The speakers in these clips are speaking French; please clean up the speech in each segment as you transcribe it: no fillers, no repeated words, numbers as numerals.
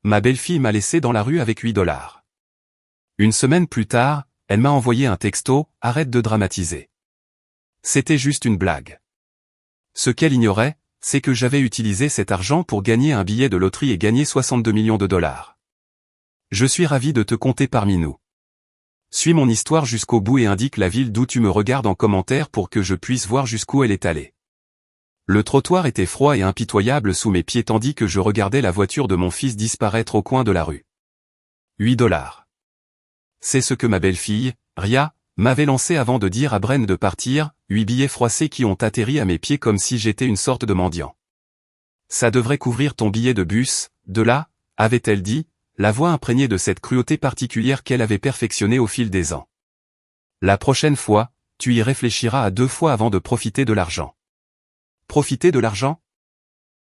Ma belle-fille m'a laissé dans la rue avec 8 $. Une semaine plus tard, elle m'a envoyé un texto, arrête de dramatiser. C'était juste une blague. Ce qu'elle ignorait, c'est que j'avais utilisé cet argent pour gagner un billet de loterie et gagner 62 millions de $. Je suis ravi de te compter parmi nous. Suis mon histoire jusqu'au bout et indique la ville d'où tu me regardes en commentaire pour que je puisse voir jusqu'où elle est allée. Le trottoir était froid et impitoyable sous mes pieds tandis que je regardais la voiture de mon fils disparaître au coin de la rue. 8 $. C'est ce que ma belle-fille, Ria, m'avait lancé avant de dire à Bren de partir, 8 billets froissés qui ont atterri à mes pieds comme si j'étais une sorte de mendiant. Ça devrait couvrir ton billet de bus, de là, avait-elle dit, la voix imprégnée de cette cruauté particulière qu'elle avait perfectionnée au fil des ans. La prochaine fois, tu y réfléchiras à 2 fois avant de profiter de l'argent. Profiter de l'argent?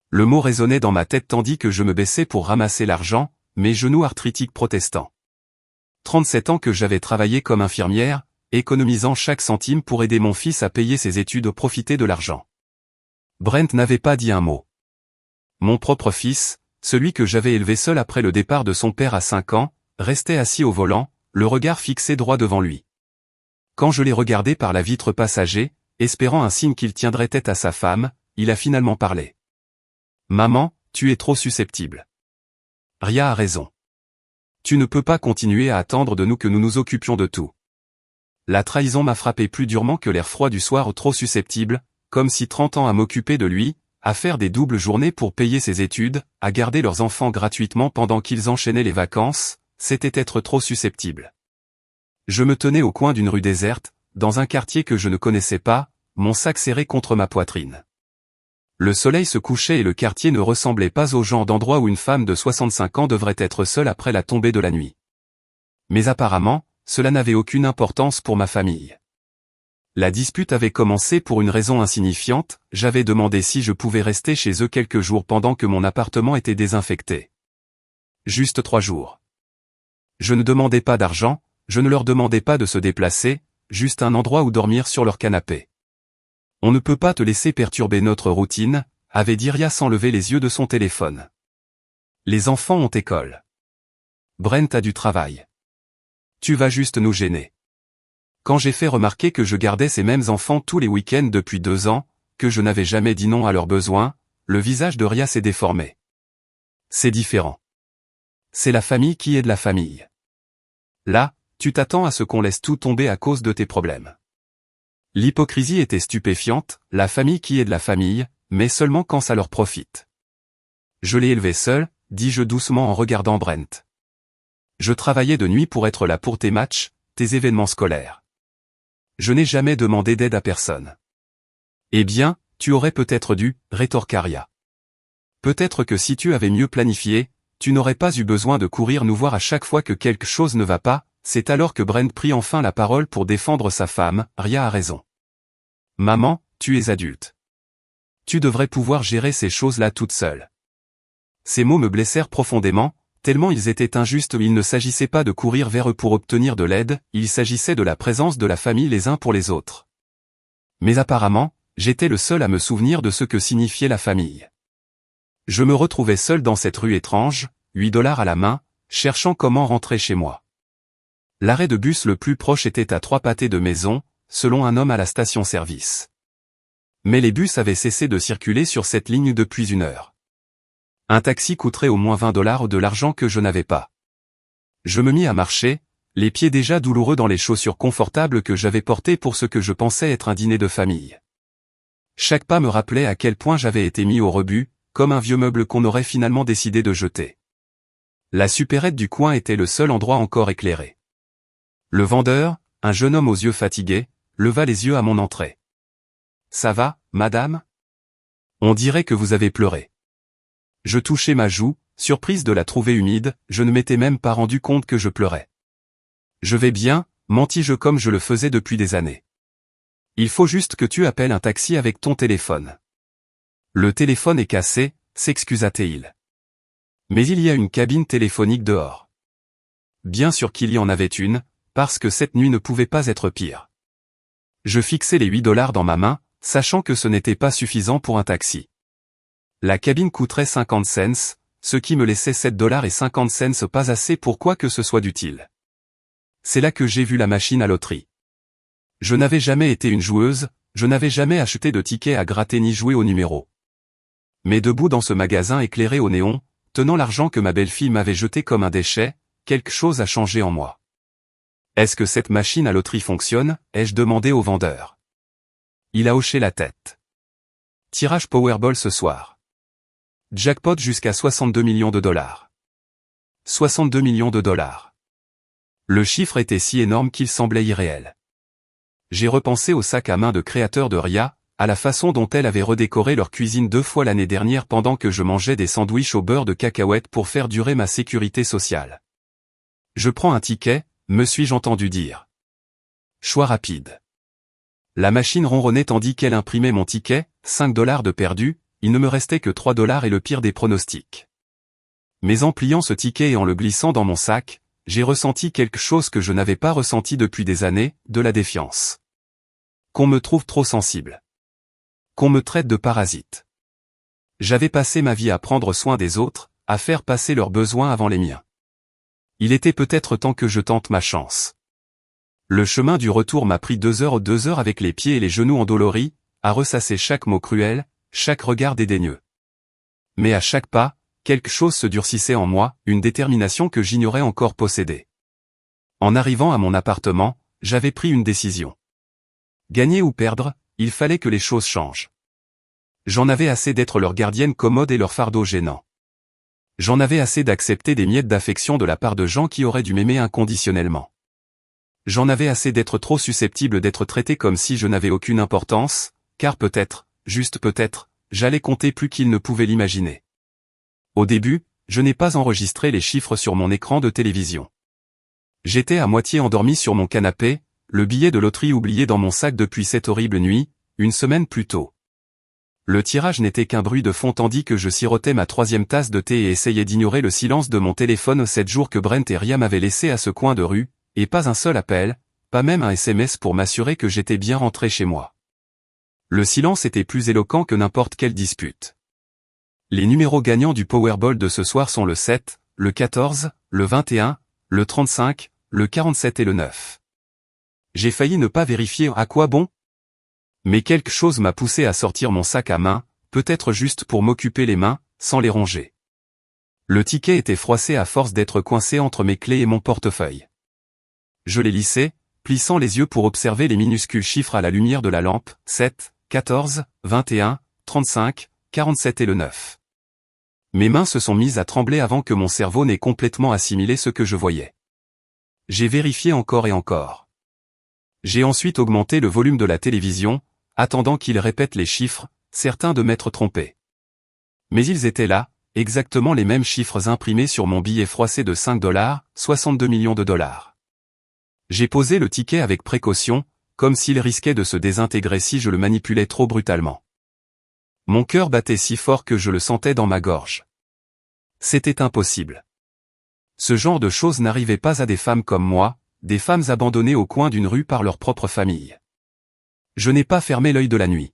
Le mot résonnait dans ma tête tandis que je me baissais pour ramasser l'argent, mes genoux arthritiques protestant. 37 ans que j'avais travaillé comme infirmière, économisant chaque centime pour aider mon fils à payer ses études, profiter de l'argent. Brent n'avait pas dit un mot. Mon propre fils, celui que j'avais élevé seul après le départ de son père à 5 ans, restait assis au volant, le regard fixé droit devant lui. Quand je l'ai regardé par la vitre passager, espérant un signe qu'il tiendrait tête à sa femme, il a finalement parlé. « Maman, tu es trop susceptible. Ria a raison. Tu ne peux pas continuer à attendre de nous que nous nous occupions de tout. » La trahison m'a frappé plus durement que l'air froid du soir, trop susceptible, comme si 30 ans à m'occuper de lui, à faire des doubles journées pour payer ses études, à garder leurs enfants gratuitement pendant qu'ils enchaînaient les vacances, c'était être trop susceptible. Je me tenais au coin d'une rue déserte, dans un quartier que je ne connaissais pas, mon sac serré contre ma poitrine. Le soleil se couchait et le quartier ne ressemblait pas au genre d'endroit où une femme de 65 ans devrait être seule après la tombée de la nuit. Mais apparemment, cela n'avait aucune importance pour ma famille. La dispute avait commencé pour une raison insignifiante, j'avais demandé si je pouvais rester chez eux quelques jours pendant que mon appartement était désinfecté. Juste 3 jours. Je ne demandais pas d'argent, je ne leur demandais pas de se déplacer, juste un endroit où dormir sur leur canapé. On ne peut pas te laisser perturber notre routine, avait dit Ria sans lever les yeux de son téléphone. Les enfants ont école. Brent a du travail. Tu vas juste nous gêner. Quand j'ai fait remarquer que je gardais ces mêmes enfants tous les week-ends depuis 2 ans, que je n'avais jamais dit non à leurs besoins, le visage de Ria s'est déformé. C'est différent. C'est la famille qui est de la famille. Là, tu t'attends à ce qu'on laisse tout tomber à cause de tes problèmes. L'hypocrisie était stupéfiante, la famille qui est de la famille, mais seulement quand ça leur profite. Je l'ai élevé seul, dis-je doucement en regardant Brent. Je travaillais de nuit pour être là pour tes matchs, tes événements scolaires. Je n'ai jamais demandé d'aide à personne. Eh bien, tu aurais peut-être dû, rétorqua Ria. Peut-être que si tu avais mieux planifié, tu n'aurais pas eu besoin de courir nous voir à chaque fois que quelque chose ne va pas. C'est alors que Brent prit enfin la parole pour défendre sa femme, Ria a raison. Maman, tu es adulte. Tu devrais pouvoir gérer ces choses-là toute seule. Ces mots me blessèrent profondément, tellement ils étaient injustes. Il ne s'agissait pas de courir vers eux pour obtenir de l'aide, il s'agissait de la présence de la famille les uns pour les autres. Mais apparemment, j'étais le seul à me souvenir de ce que signifiait la famille. Je me retrouvais seul dans cette rue étrange, 8 $ à la main, cherchant comment rentrer chez moi. L'arrêt de bus le plus proche était à 3 pâtés de maison, selon un homme à la station-service. Mais les bus avaient cessé de circuler sur cette ligne depuis 1 heure. Un taxi coûterait au moins 20 $ de l'argent que je n'avais pas. Je me mis à marcher, les pieds déjà douloureux dans les chaussures confortables que j'avais portées pour ce que je pensais être un dîner de famille. Chaque pas me rappelait à quel point j'avais été mis au rebut, comme un vieux meuble qu'on aurait finalement décidé de jeter. La supérette du coin était le seul endroit encore éclairé. Le vendeur, un jeune homme aux yeux fatigués, leva les yeux à mon entrée. « Ça va, madame ? On dirait que vous avez pleuré. » Je touchai ma joue, surprise de la trouver humide, je ne m'étais même pas rendu compte que je pleurais. « Je vais bien, mentis-je comme je le faisais depuis des années. Il faut juste que tu appelles un taxi avec ton téléphone. » Le téléphone est cassé, s'excusa-t-il. Mais il y a une cabine téléphonique dehors. Bien sûr qu'il y en avait une, parce que cette nuit ne pouvait pas être pire. Je fixai les 8 $ dans ma main, sachant que ce n'était pas suffisant pour un taxi. La cabine coûterait 50 cents, ce qui me laissait 7,50 $, pas assez pour quoi que ce soit d'utile. C'est là que j'ai vu la machine à loterie. Je n'avais jamais été une joueuse, je n'avais jamais acheté de tickets à gratter ni joué au numéro. Mais debout dans ce magasin éclairé au néon, tenant l'argent que ma belle-fille m'avait jeté comme un déchet, quelque chose a changé en moi. Est-ce que cette machine à loterie fonctionne? Ai-je demandé au vendeur. Il a hoché la tête. Tirage Powerball ce soir. Jackpot jusqu'à 62 millions de dollars. 62 millions de dollars. Le chiffre était si énorme qu'il semblait irréel. J'ai repensé au sac à main de créateurs de Ria, à la façon dont elle avait redécoré leur cuisine 2 fois l'année dernière pendant que je mangeais des sandwichs au beurre de cacahuète pour faire durer ma sécurité sociale. Je prends un ticket, me suis-je entendu dire. Choix rapide. La machine ronronnait tandis qu'elle imprimait mon ticket, 5 $ de perdu, il ne me restait que 3 $ et le pire des pronostics. Mais en pliant ce ticket et en le glissant dans mon sac, j'ai ressenti quelque chose que je n'avais pas ressenti depuis des années, de la défiance. Qu'on me trouve trop sensible. Qu'on me traite de parasite. J'avais passé ma vie à prendre soin des autres, à faire passer leurs besoins avant les miens. Il était peut-être temps que je tente ma chance. Le chemin du retour m'a pris 2 heures avec les pieds et les genoux endoloris, à ressasser chaque mot cruel, chaque regard dédaigneux. Mais à chaque pas, quelque chose se durcissait en moi, une détermination que j'ignorais encore posséder. En arrivant à mon appartement, j'avais pris une décision. Gagner ou perdre, il fallait que les choses changent. J'en avais assez d'être leur gardienne commode et leur fardeau gênant. J'en avais assez d'accepter des miettes d'affection de la part de gens qui auraient dû m'aimer inconditionnellement. J'en avais assez d'être trop susceptible d'être traité comme si je n'avais aucune importance, car peut-être, juste peut-être, j'allais compter plus qu'ils ne pouvaient l'imaginer. Au début, je n'ai pas enregistré les chiffres sur mon écran de télévision. J'étais à moitié endormi sur mon canapé, le billet de loterie oublié dans mon sac depuis cette horrible nuit, une semaine plus tôt. Le tirage n'était qu'un bruit de fond tandis que je sirotais ma 3e tasse de thé et essayais d'ignorer le silence de mon téléphone 7 jours que Brent et Ria m'avaient laissé à ce coin de rue, et pas un seul appel, pas même un SMS pour m'assurer que j'étais bien rentré chez moi. Le silence était plus éloquent que n'importe quelle dispute. Les numéros gagnants du Powerball de ce soir sont le 7, le 14, le 21, le 35, le 47 et le 9. J'ai failli ne pas vérifier à quoi bon? Mais quelque chose m'a poussé à sortir mon sac à main, peut-être juste pour m'occuper les mains, sans les ronger. Le ticket était froissé à force d'être coincé entre mes clés et mon portefeuille. Je les lissais, plissant les yeux pour observer les minuscules chiffres à la lumière de la lampe, 7, 14, 21, 35, 47 et le 9. Mes mains se sont mises à trembler avant que mon cerveau n'ait complètement assimilé ce que je voyais. J'ai vérifié encore et encore. J'ai ensuite augmenté le volume de la télévision, attendant qu'il répète les chiffres, certains de m'être trompé. Mais ils étaient là, exactement les mêmes chiffres imprimés sur mon billet froissé de 5 $, 62 millions de dollars. J'ai posé le ticket avec précaution, comme s'il risquait de se désintégrer si je le manipulais trop brutalement. Mon cœur battait si fort que je le sentais dans ma gorge. C'était impossible. Ce genre de choses n'arrivait pas à des femmes comme moi, des femmes abandonnées au coin d'une rue par leur propre famille. Je n'ai pas fermé l'œil de la nuit.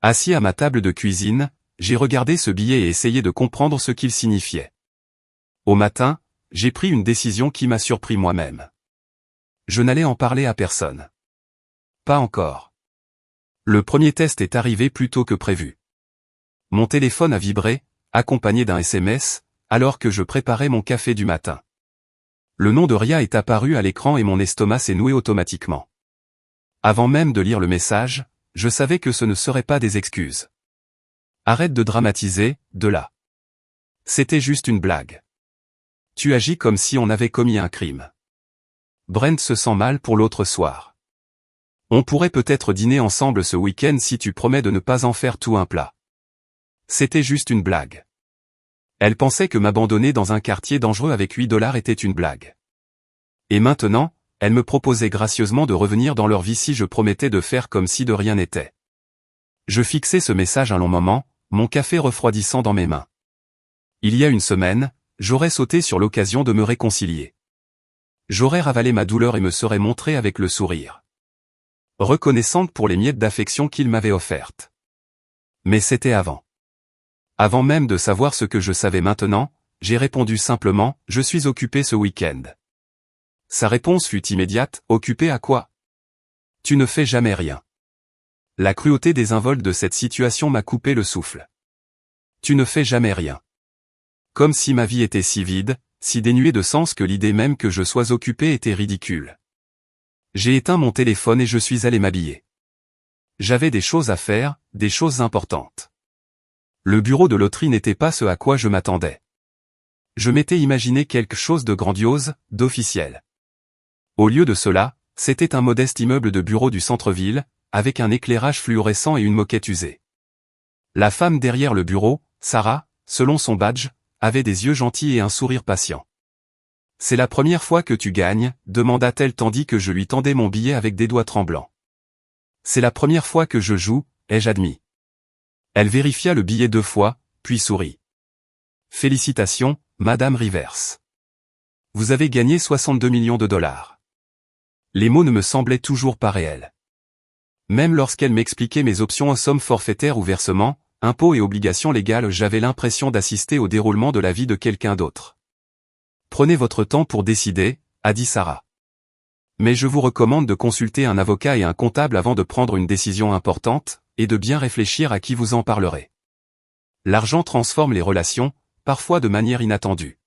Assis à ma table de cuisine, j'ai regardé ce billet et essayé de comprendre ce qu'il signifiait. Au matin, j'ai pris une décision qui m'a surpris moi-même. Je n'allais en parler à personne. Pas encore. Le premier test est arrivé plus tôt que prévu. Mon téléphone a vibré, accompagné d'un SMS, alors que je préparais mon café du matin. Le nom de Ria est apparu à l'écran et mon estomac s'est noué automatiquement. Avant même de lire le message, je savais que ce ne serait pas des excuses. Arrête de dramatiser, de là. C'était juste une blague. Tu agis comme si on avait commis un crime. Brent se sent mal pour l'autre soir. On pourrait peut-être dîner ensemble ce week-end si tu promets de ne pas en faire tout un plat. C'était juste une blague. Elle pensait que m'abandonner dans un quartier dangereux avec 8 $ était une blague. Et maintenant, elle me proposait gracieusement de revenir dans leur vie si je promettais de faire comme si de rien n'était. Je fixais ce message un long moment, mon café refroidissant dans mes mains. Il y a une semaine, j'aurais sauté sur l'occasion de me réconcilier. J'aurais ravalé ma douleur et me serais montré avec le sourire. Reconnaissante pour les miettes d'affection qu'il m'avait offertes. Mais c'était avant. Avant même de savoir ce que je savais maintenant, j'ai répondu simplement, je suis occupé ce week-end. Sa réponse fut immédiate, occupé à quoi? Tu ne fais jamais rien. La cruauté désinvolte de cette situation m'a coupé le souffle. Tu ne fais jamais rien. Comme si ma vie était si vide, si dénuée de sens que l'idée même que je sois occupé était ridicule. J'ai éteint mon téléphone et je suis allé m'habiller. J'avais des choses à faire, des choses importantes. Le bureau de loterie n'était pas ce à quoi je m'attendais. Je m'étais imaginé quelque chose de grandiose, d'officiel. Au lieu de cela, c'était un modeste immeuble de bureau du centre-ville, avec un éclairage fluorescent et une moquette usée. La femme derrière le bureau, Sarah, selon son badge, avait des yeux gentils et un sourire patient. « C'est la première fois que tu gagnes ?» demanda-t-elle tandis que je lui tendais mon billet avec des doigts tremblants. « C'est la première fois que je joue, ai-je admis. » Elle vérifia le billet 2 fois, puis sourit. « Félicitations, Madame Rivers. Vous avez gagné 62 millions de dollars. » Les mots ne me semblaient toujours pas réels. Même lorsqu'elle m'expliquait mes options en somme forfaitaire ou versement, impôts et obligations légales, j'avais l'impression d'assister au déroulement de la vie de quelqu'un d'autre. « Prenez votre temps pour décider, » a dit Sarah. « Mais je vous recommande de consulter un avocat et un comptable avant de prendre une décision importante, et de bien réfléchir à qui vous en parlerez. L'argent transforme les relations, parfois de manière inattendue. »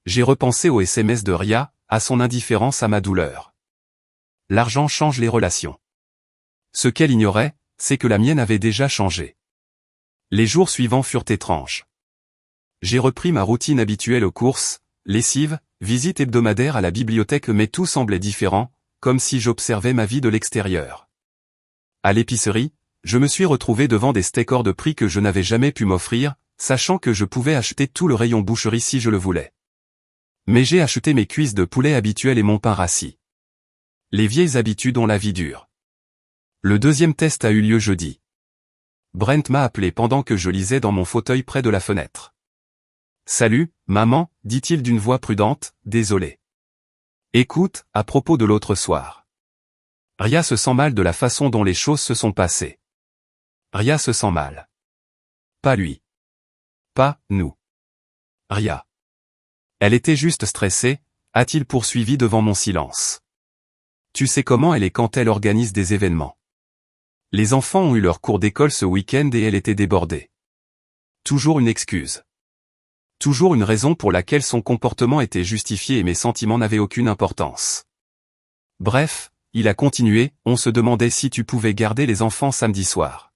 J'ai repensé au SMS de Ria, à son indifférence à ma douleur. L'argent change les relations. Ce qu'elle ignorait, c'est que la mienne avait déjà changé. Les jours suivants furent étranges. J'ai repris ma routine habituelle aux courses, lessive, visite hebdomadaire à la bibliothèque, mais tout semblait différent, comme si j'observais ma vie de l'extérieur. À l'épicerie, je me suis retrouvé devant des steaks hors de prix que je n'avais jamais pu m'offrir, sachant que je pouvais acheter tout le rayon boucherie si je le voulais. Mais j'ai acheté mes cuisses de poulet habituelles et mon pain rassis. Les vieilles habitudes ont la vie dure. Le deuxième test a eu lieu jeudi. Brent m'a appelé pendant que je lisais dans mon fauteuil près de la fenêtre. « Salut, maman » dit-il d'une voix prudente, désolé. « Écoute, à propos de l'autre soir. Ria se sent mal de la façon dont les choses se sont passées. Ria se sent mal. Pas lui. Pas nous. Ria. Elle était juste stressée, a-t-il poursuivi devant mon silence. Tu sais comment elle est quand elle organise des événements. Les enfants ont eu leur cours d'école ce week-end et elle était débordée. Toujours une excuse. Toujours une raison pour laquelle son comportement était justifié et mes sentiments n'avaient aucune importance. Bref, il a continué, on se demandait si tu pouvais garder les enfants samedi soir.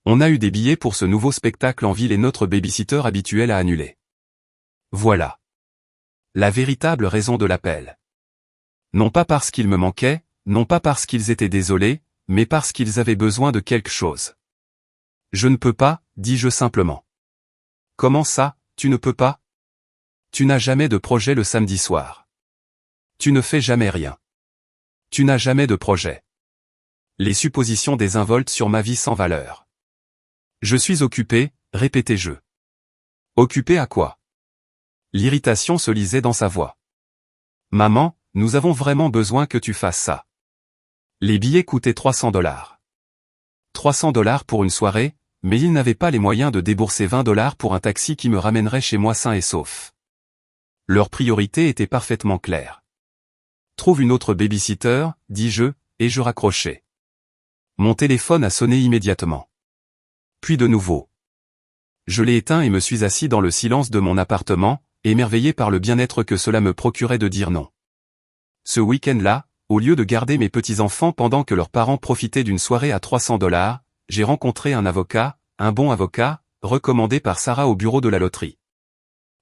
On a eu des billets pour ce nouveau spectacle en ville et notre babysitter habituel a annulé. Voilà. La véritable raison de l'appel. Non pas parce qu'ils me manquaient, non pas parce qu'ils étaient désolés, mais parce qu'ils avaient besoin de quelque chose. Je ne peux pas, dis-je simplement. Comment ça, tu ne peux pas? Tu n'as jamais de projet le samedi soir. Tu ne fais jamais rien. Tu n'as jamais de projet. Les suppositions désinvoltes sur ma vie sans valeur. Je suis occupé, répétais-je. Occupé à quoi? L'irritation se lisait dans sa voix. Maman, nous avons vraiment besoin que tu fasses ça. Les billets coûtaient 300 $. 300 $ pour une soirée, mais il n'avait pas les moyens de débourser 20 $ pour un taxi qui me ramènerait chez moi sain et sauf. Leur priorité était parfaitement claire. Trouve une autre babysitter, dis-je, et je raccrochai. Mon téléphone a sonné immédiatement. Puis de nouveau. Je l'ai éteint et me suis assis dans le silence de mon appartement, émerveillé par le bien-être que cela me procurait de dire non. Ce week-end-là, au lieu de garder mes petits-enfants pendant que leurs parents profitaient d'une soirée à 300 $, j'ai rencontré un avocat, un bon avocat, recommandé par Sarah au bureau de la loterie.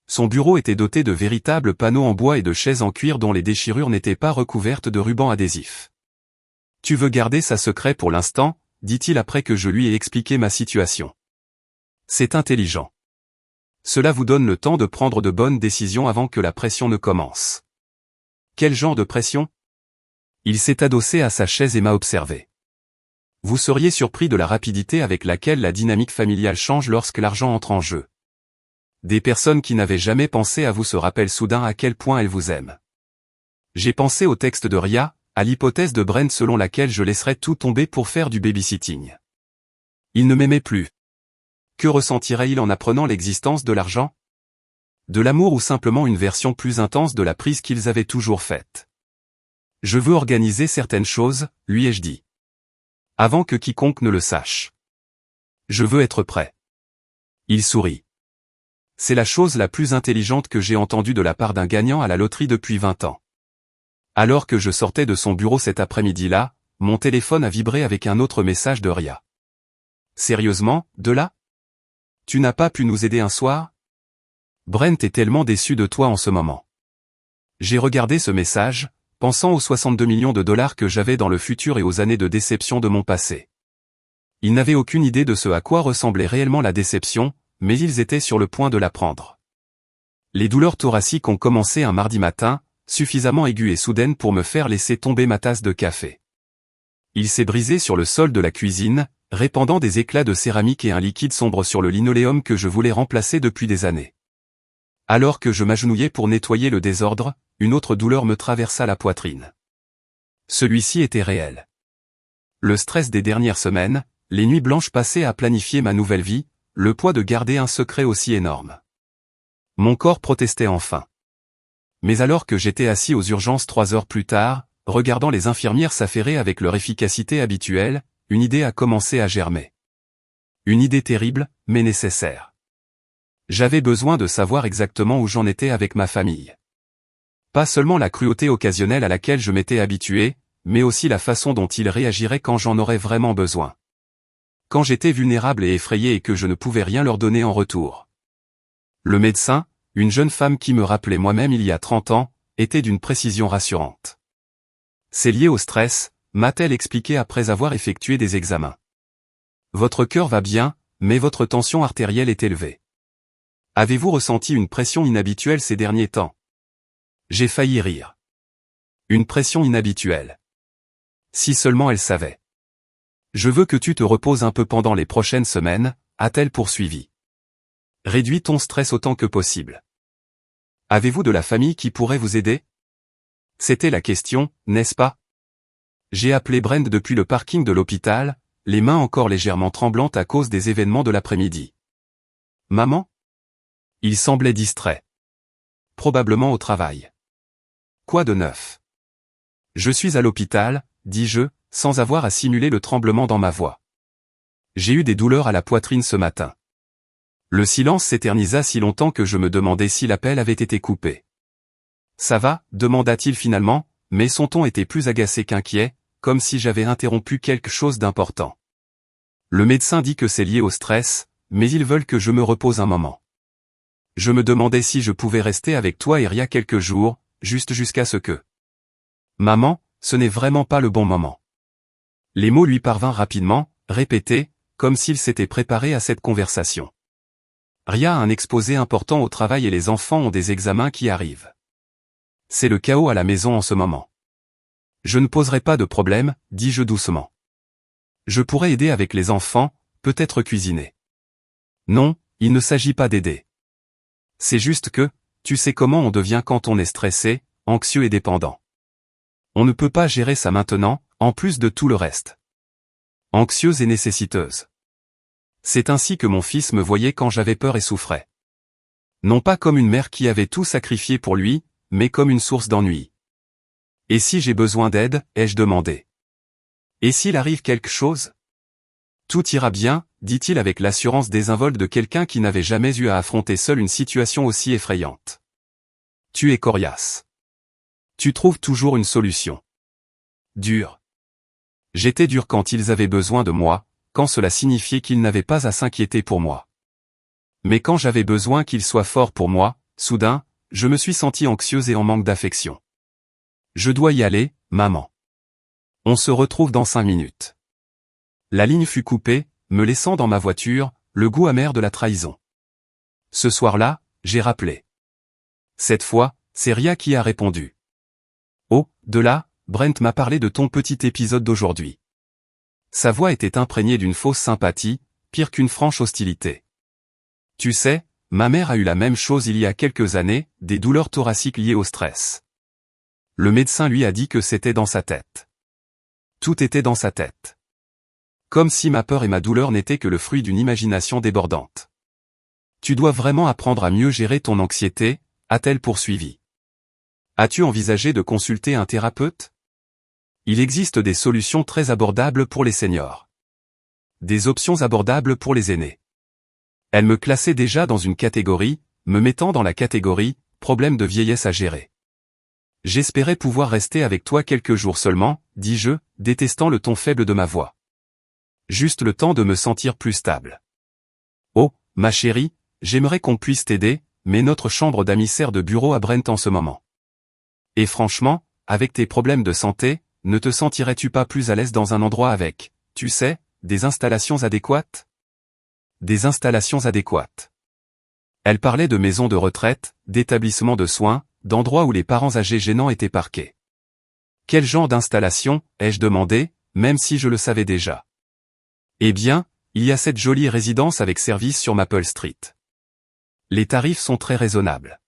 Son bureau était doté de véritables panneaux en bois et de chaises en cuir dont les déchirures n'étaient pas recouvertes de rubans adhésifs. « Tu veux garder ça secret pour l'instant ?» dit-il après que je lui ai expliqué ma situation. « C'est intelligent. Cela vous donne le temps de prendre de bonnes décisions avant que la pression ne commence. » Quel genre de pression? Il s'est adossé à sa chaise et m'a observé. Vous seriez surpris de la rapidité avec laquelle la dynamique familiale change lorsque l'argent entre en jeu. Des personnes qui n'avaient jamais pensé à vous se rappellent soudain à quel point elles vous aiment. J'ai pensé au texte de Ria, à l'hypothèse de Brent selon laquelle je laisserais tout tomber pour faire du babysitting. Il ne m'aimait plus. Que ressentirait-il en apprenant l'existence de l'argent? De l'amour ou simplement une version plus intense de la prise qu'ils avaient toujours faite? Je veux organiser certaines choses, lui ai-je dit. Avant que quiconque ne le sache. Je veux être prêt. Il sourit. C'est la chose la plus intelligente que j'ai entendue de la part d'un gagnant à la loterie depuis 20 ans. Alors que je sortais de son bureau cet après-midi-là, mon téléphone a vibré avec un autre message de Ria. Sérieusement, de là? Tu n'as pas pu nous aider un soir? Brent est tellement déçu de toi en ce moment. J'ai regardé ce message, pensant aux 62 millions de dollars que j'avais dans le futur et aux années de déception de mon passé. Il n'avait aucune idée de ce à quoi ressemblait réellement la déception, mais ils étaient sur le point de l'apprendre. Les douleurs thoraciques ont commencé un mardi matin, suffisamment aiguës et soudaines pour me faire laisser tomber ma tasse de café. Il s'est brisé sur le sol de la cuisine, répandant des éclats de céramique et un liquide sombre sur le linoléum que je voulais remplacer depuis des années. Alors que je m'agenouillais pour nettoyer le désordre, une autre douleur me traversa la poitrine. Celui-ci était réel. Le stress des dernières semaines, les nuits blanches passées à planifier ma nouvelle vie, le poids de garder un secret aussi énorme. Mon corps protestait enfin. Mais alors que j'étais assis aux urgences 3 heures plus tard, regardant les infirmières s'affairer avec leur efficacité habituelle, une idée a commencé à germer. Une idée terrible, mais nécessaire. J'avais besoin de savoir exactement où j'en étais avec ma famille. Pas seulement la cruauté occasionnelle à laquelle je m'étais habitué, mais aussi la façon dont ils réagiraient quand j'en aurais vraiment besoin. Quand j'étais vulnérable et effrayé et que je ne pouvais rien leur donner en retour. Le médecin, une jeune femme qui me rappelait moi-même il y a 30 ans, était d'une précision rassurante. C'est lié au stress, m'a-t-elle expliqué après avoir effectué des examens. Votre cœur va bien, mais votre tension artérielle est élevée. Avez-vous ressenti une pression inhabituelle ces derniers temps? J'ai failli rire. Une pression inhabituelle. Si seulement elle savait. Je veux que tu te reposes un peu pendant les prochaines semaines, a-t-elle poursuivi. Réduis ton stress autant que possible. Avez-vous de la famille qui pourrait vous aider? C'était la question, n'est-ce pas? J'ai appelé Brent depuis le parking de l'hôpital, les mains encore légèrement tremblantes à cause des événements de l'après-midi. Maman? Il semblait distrait. Probablement au travail. Quoi de neuf? Je suis à l'hôpital, dis-je, sans avoir à simuler le tremblement dans ma voix. J'ai eu des douleurs à la poitrine ce matin. Le silence s'éternisa si longtemps que je me demandais si l'appel avait été coupé. Ça va, demanda-t-il finalement, mais son ton était plus agacé qu'inquiet, comme si j'avais interrompu quelque chose d'important. Le médecin dit que c'est lié au stress, mais ils veulent que je me repose un moment. Je me demandais si je pouvais rester avec toi et Ria quelques jours, juste jusqu'à ce que... Maman, ce n'est vraiment pas le bon moment. Les mots lui parvinrent rapidement, répétés, comme s'il s'était préparé à cette conversation. Ria a un exposé important au travail et les enfants ont des examens qui arrivent. C'est le chaos à la maison en ce moment. Je ne poserai pas de problème, dis-je doucement. Je pourrais aider avec les enfants, peut-être cuisiner. Non, il ne s'agit pas d'aider. C'est juste que, tu sais comment on devient quand on est stressé, anxieux et dépendant. On ne peut pas gérer ça maintenant, en plus de tout le reste. Anxieuse et nécessiteuse. C'est ainsi que mon fils me voyait quand j'avais peur et souffrais. Non pas comme une mère qui avait tout sacrifié pour lui, mais comme une source d'ennui. Et si j'ai besoin d'aide, ai-je demandé. Et s'il arrive quelque chose? Tout ira bien, dit-il avec l'assurance désinvolte de quelqu'un qui n'avait jamais eu à affronter seul une situation aussi effrayante. Tu es coriace. Tu trouves toujours une solution. Dur. J'étais dur quand ils avaient besoin de moi, quand cela signifiait qu'ils n'avaient pas à s'inquiéter pour moi. Mais quand j'avais besoin qu'ils soient forts pour moi, soudain, je me suis senti anxieuse et en manque d'affection. Je dois y aller, maman. On se retrouve dans 5 minutes. La ligne fut coupée, me laissant dans ma voiture, le goût amer de la trahison. Ce soir-là, j'ai rappelé. Cette fois, c'est Ria qui a répondu. Oh, de là, Brent m'a parlé de ton petit épisode d'aujourd'hui. Sa voix était imprégnée d'une fausse sympathie, pire qu'une franche hostilité. Tu sais, ma mère a eu la même chose il y a quelques années, des douleurs thoraciques liées au stress. Le médecin lui a dit que c'était dans sa tête. Tout était dans sa tête. Comme si ma peur et ma douleur n'étaient que le fruit d'une imagination débordante. Tu dois vraiment apprendre à mieux gérer ton anxiété, a-t-elle poursuivi. As-tu envisagé de consulter un thérapeute? Il existe des solutions très abordables pour les seniors. Des options abordables pour les aînés. Elle me classait déjà dans une catégorie, me mettant dans la catégorie « problème de vieillesse à gérer ». J'espérais pouvoir rester avec toi quelques jours seulement, dis-je, détestant le ton faible de ma voix. Juste le temps de me sentir plus stable. Oh, ma chérie, j'aimerais qu'on puisse t'aider, mais notre chambre d'amis sert de bureau à Brent en ce moment. Et franchement, avec tes problèmes de santé, ne te sentirais-tu pas plus à l'aise dans un endroit avec, tu sais, des installations adéquates? Des installations adéquates. Elle parlait de maisons de retraite, d'établissements de soins, d'endroits où les parents âgés gênants étaient parqués. Quel genre d'installation, ai-je demandé, même si je le savais déjà. Eh bien, il y a cette jolie résidence avec service sur Maple Street. Les tarifs sont très raisonnables.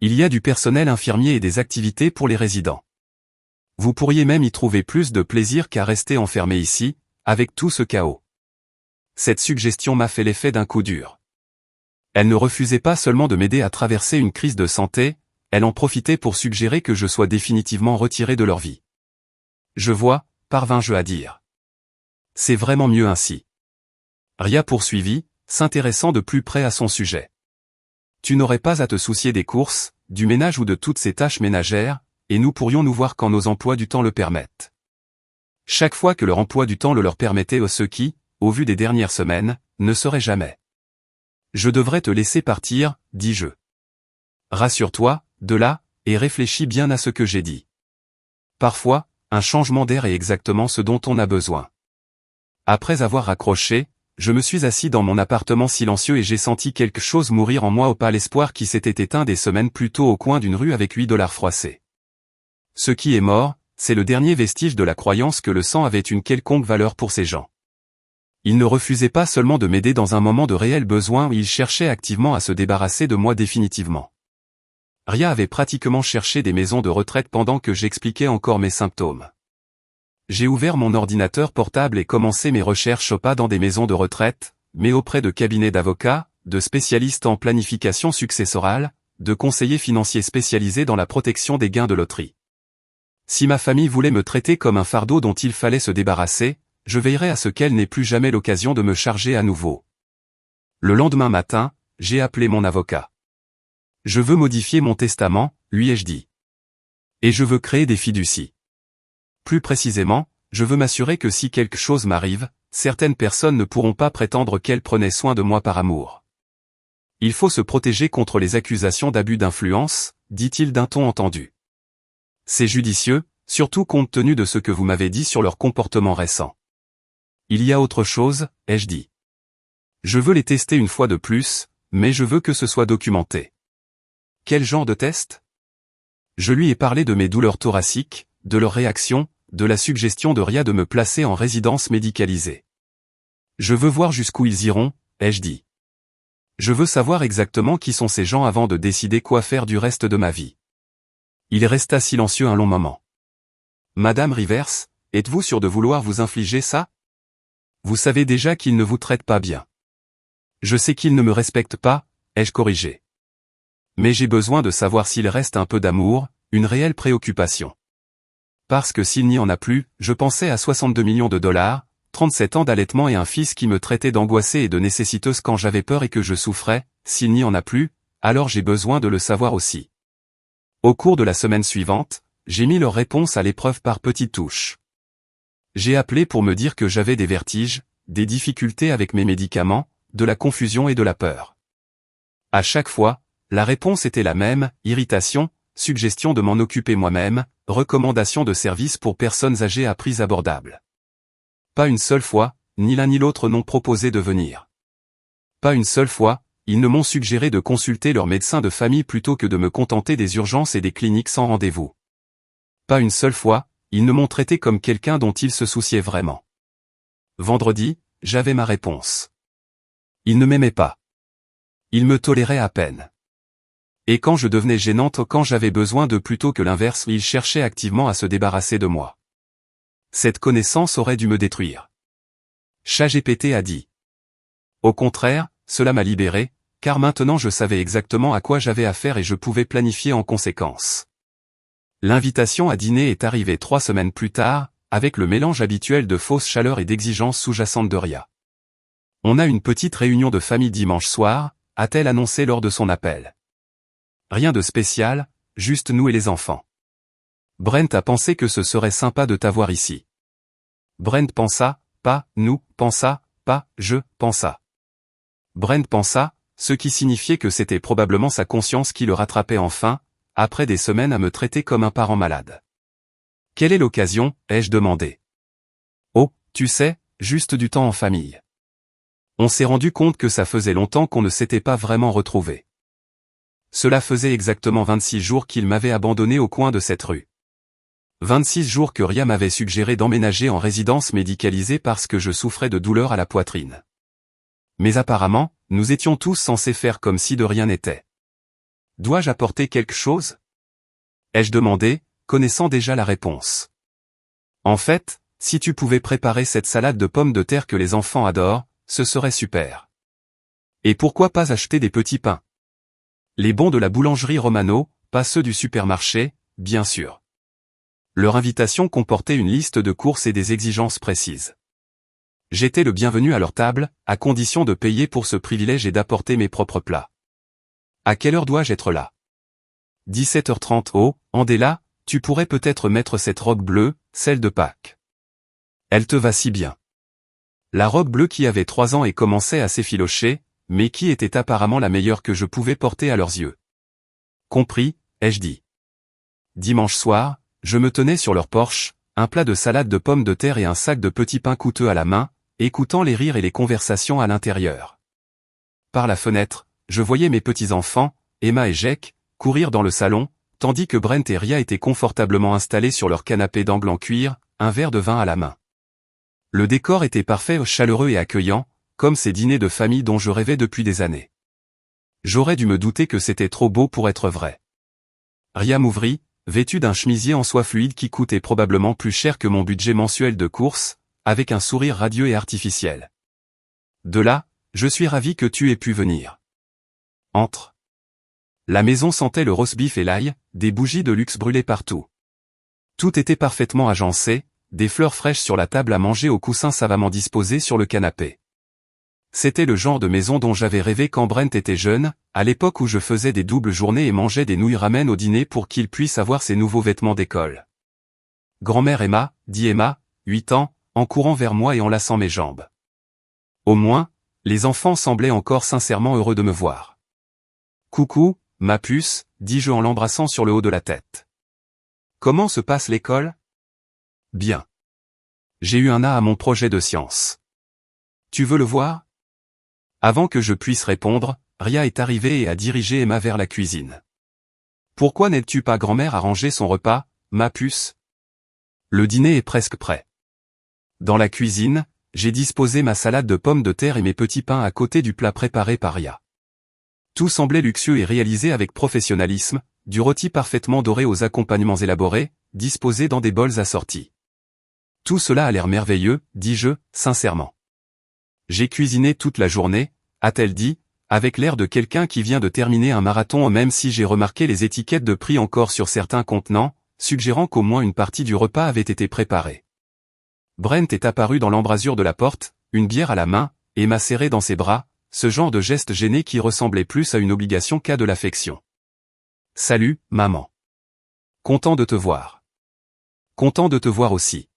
Il y a du personnel infirmier et des activités pour les résidents. Vous pourriez même y trouver plus de plaisir qu'à rester enfermé ici, avec tout ce chaos. Cette suggestion m'a fait l'effet d'un coup dur. Elle ne refusait pas seulement de m'aider à traverser une crise de santé, elle en profitait pour suggérer que je sois définitivement retiré de leur vie. Je vois, parvins-je à dire. C'est vraiment mieux ainsi. Ria poursuivit, s'intéressant de plus près à son sujet. Tu n'aurais pas à te soucier des courses, du ménage ou de toutes ces tâches ménagères, et nous pourrions nous voir quand nos emplois du temps le permettent. Chaque fois que leur emploi du temps le leur permettait, ce qui, au vu des dernières semaines, ne serait jamais. Je devrais te laisser partir, dis-je. Rassure-toi, de là, et réfléchis bien à ce que j'ai dit. Parfois, un changement d'air est exactement ce dont on a besoin. Après avoir raccroché, je me suis assis dans mon appartement silencieux et j'ai senti quelque chose mourir en moi au pâle espoir qui s'était éteint des semaines plus tôt au coin d'une rue avec $8 froissés. Ce qui est mort, c'est le dernier vestige de la croyance que le sang avait une quelconque valeur pour ces gens. Ils ne refusaient pas seulement de m'aider dans un moment de réel besoin, ils cherchaient activement à se débarrasser de moi définitivement. Ria avait pratiquement cherché des maisons de retraite pendant que j'expliquais encore mes symptômes. J'ai ouvert mon ordinateur portable et commencé mes recherches pas dans des maisons de retraite, mais auprès de cabinets d'avocats, de spécialistes en planification successorale, de conseillers financiers spécialisés dans la protection des gains de loterie. Si ma famille voulait me traiter comme un fardeau dont il fallait se débarrasser, je veillerais à ce qu'elle n'ait plus jamais l'occasion de me charger à nouveau. Le lendemain matin, j'ai appelé mon avocat. Je veux modifier mon testament, lui ai-je dit. Et je veux créer des fiducies. Plus précisément, je veux m'assurer que si quelque chose m'arrive, certaines personnes ne pourront pas prétendre qu'elles prenaient soin de moi par amour. Il faut se protéger contre les accusations d'abus d'influence, dit-il d'un ton entendu. C'est judicieux, surtout compte tenu de ce que vous m'avez dit sur leur comportement récent. Il y a autre chose, ai-je dit. Je veux les tester une fois de plus, mais je veux que ce soit documenté. Quel genre de test? Je lui ai parlé de mes douleurs thoraciques, de leurs réactions, de la suggestion de Ria de me placer en résidence médicalisée. Je veux voir jusqu'où ils iront, ai-je dit. Je veux savoir exactement qui sont ces gens avant de décider quoi faire du reste de ma vie. Il resta silencieux un long moment. Madame Rivers, êtes-vous sûre de vouloir vous infliger ça? Vous savez déjà qu'ils ne vous traitent pas bien. Je sais qu'ils ne me respectent pas, ai-je corrigé. Mais j'ai besoin de savoir s'il reste un peu d'amour, une réelle préoccupation. Parce que s'il n'y en a plus, je pensais à 62 millions de dollars, 37 ans d'allaitement et un fils qui me traitait d'angoissée et de nécessiteuse quand j'avais peur et que je souffrais, s'il n'y en a plus, alors j'ai besoin de le savoir aussi. Au cours de la semaine suivante, j'ai mis leur réponse à l'épreuve par petites touches. J'ai appelé pour me dire que j'avais des vertiges, des difficultés avec mes médicaments, de la confusion et de la peur. À chaque fois, la réponse était la même, irritation, suggestion de m'en occuper moi-même, recommandation de services pour personnes âgées à prix abordable. Pas une seule fois, ni l'un ni l'autre n'ont proposé de venir. Pas une seule fois, ils ne m'ont suggéré de consulter leur médecin de famille plutôt que de me contenter des urgences et des cliniques sans rendez-vous. Pas une seule fois, ils ne m'ont traité comme quelqu'un dont ils se souciaient vraiment. Vendredi, j'avais ma réponse. Ils ne m'aimaient pas. Ils me toléraient à peine. Et quand je devenais gênante, quand j'avais besoin de plutôt que l'inverse, ils cherchaient activement à se débarrasser de moi. Cette connaissance aurait dû me détruire. ChatGPT a dit. Au contraire, cela m'a libéré, car maintenant je savais exactement à quoi j'avais affaire et je pouvais planifier en conséquence. L'invitation à dîner est arrivée 3 semaines plus tard, avec le mélange habituel de fausse chaleur et d'exigences sous-jacentes de Ria. On a une petite réunion de famille dimanche soir, a-t-elle annoncé lors de son appel. Rien de spécial, juste nous et les enfants. Brent a pensé que ce serait sympa de t'avoir ici. Brent pensa, pas, nous, pensa, pas, je, pensa. Brent pensa, ce qui signifiait que c'était probablement sa conscience qui le rattrapait enfin, après des semaines à me traiter comme un parent malade. Quelle est l'occasion, ai-je demandé. Oh, tu sais, juste du temps en famille. On s'est rendu compte que ça faisait longtemps qu'on ne s'était pas vraiment retrouvés. Cela faisait exactement 26 jours qu'il m'avait abandonné au coin de cette rue. 26 jours que Ria m'avait suggéré d'emménager en résidence médicalisée parce que je souffrais de douleurs à la poitrine. Mais apparemment, nous étions tous censés faire comme si de rien n'était. Dois-je apporter quelque chose? Ai-je demandé, connaissant déjà la réponse. En fait, si tu pouvais préparer cette salade de pommes de terre que les enfants adorent, ce serait super. Et pourquoi pas acheter des petits pains? Les bons de la boulangerie Romano, pas ceux du supermarché, bien sûr. Leur invitation comportait une liste de courses et des exigences précises. J'étais le bienvenu à leur table, à condition de payer pour ce privilège et d'apporter mes propres plats. À quelle heure dois-je être là? 17h30. Oh, Andela, tu pourrais peut-être mettre cette robe bleue, celle de Pâques. Elle te va si bien. La robe bleue qui avait 3 ans et commençait à s'effilocher, mais qui était apparemment la meilleure que je pouvais porter à leurs yeux. Compris, ai-je dit. Dimanche soir, je me tenais sur leur porche, un plat de salade de pommes de terre et un sac de petits pains coûteux à la main, écoutant les rires et les conversations à l'intérieur. Par la fenêtre, je voyais mes petits-enfants, Emma et Jake, courir dans le salon, tandis que Brent et Ria étaient confortablement installés sur leur canapé d'angle en cuir, un verre de vin à la main. Le décor était parfait, chaleureux et accueillant, comme ces dîners de famille dont je rêvais depuis des années. J'aurais dû me douter que c'était trop beau pour être vrai. Ria m'ouvrit, vêtue d'un chemisier en soie fluide qui coûtait probablement plus cher que mon budget mensuel de course, avec un sourire radieux et artificiel. De là, je suis ravi que tu aies pu venir. Entre. La maison sentait le roast-beef et l'ail, des bougies de luxe brûlées partout. Tout était parfaitement agencé, des fleurs fraîches sur la table à manger aux coussins savamment disposés sur le canapé. C'était le genre de maison dont j'avais rêvé quand Brent était jeune, à l'époque où je faisais des doubles journées et mangeais des nouilles ramen au dîner pour qu'il puisse avoir ses nouveaux vêtements d'école. Grand-mère Emma, dit Emma, 8 ans, en courant vers moi et en lassant mes jambes. Au moins, les enfants semblaient encore sincèrement heureux de me voir. Coucou, ma puce, dis-je en l'embrassant sur le haut de la tête. Comment se passe l'école? Bien. J'ai eu un A à mon projet de science. Tu veux le voir? Avant que je puisse répondre, Ria est arrivée et a dirigé Emma vers la cuisine. Pourquoi n'aides-tu pas grand-mère à ranger son repas, ma puce? Le dîner est presque prêt. Dans la cuisine, j'ai disposé ma salade de pommes de terre et mes petits pains à côté du plat préparé par Ria. Tout semblait luxueux et réalisé avec professionnalisme, du rôti parfaitement doré aux accompagnements élaborés, disposés dans des bols assortis. Tout cela a l'air merveilleux, dis-je, sincèrement. J'ai cuisiné toute la journée, a-t-elle dit, avec l'air de quelqu'un qui vient de terminer un marathon, même si j'ai remarqué les étiquettes de prix encore sur certains contenants, suggérant qu'au moins une partie du repas avait été préparée. Brent est apparu dans l'embrasure de la porte, une bière à la main, et m'a serré dans ses bras, ce genre de geste gêné qui ressemblait plus à une obligation qu'à de l'affection. Salut, maman. Content de te voir. Content de te voir aussi.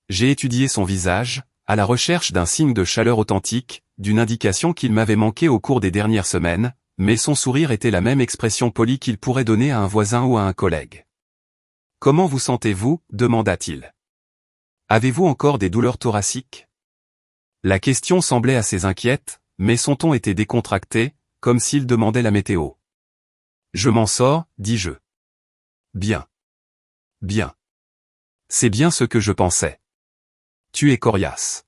J'ai étudié son visage, à la recherche d'un signe de chaleur authentique, d'une indication qu'il m'avait manqué au cours des dernières semaines, mais son sourire était la même expression polie qu'il pourrait donner à un voisin ou à un collègue. Comment vous sentez-vous? Demanda-t-il. Avez-vous encore des douleurs thoraciques? La question semblait assez inquiète, mais son ton était décontracté, comme s'il demandait la météo. Je m'en sors, dis-je. Bien. Bien. C'est bien ce que je pensais. Tu es coriace.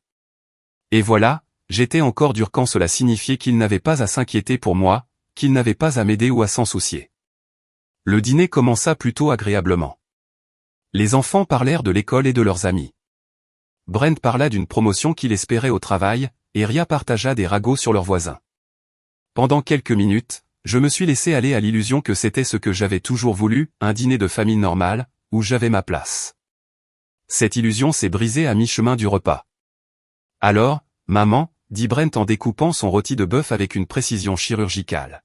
Et voilà, j'étais encore dur quand cela signifiait qu'il n'avait pas à s'inquiéter pour moi, qu'il n'avait pas à m'aider ou à s'en soucier. Le dîner commença plutôt agréablement. Les enfants parlèrent de l'école et de leurs amis. Brent parla d'une promotion qu'il espérait au travail, et Ria partagea des ragots sur leurs voisins. Pendant quelques minutes, je me suis laissé aller à l'illusion que c'était ce que j'avais toujours voulu, un dîner de famille normal, où j'avais ma place. Cette illusion s'est brisée à mi-chemin du repas. Alors, maman, dit Brent en découpant son rôti de bœuf avec une précision chirurgicale.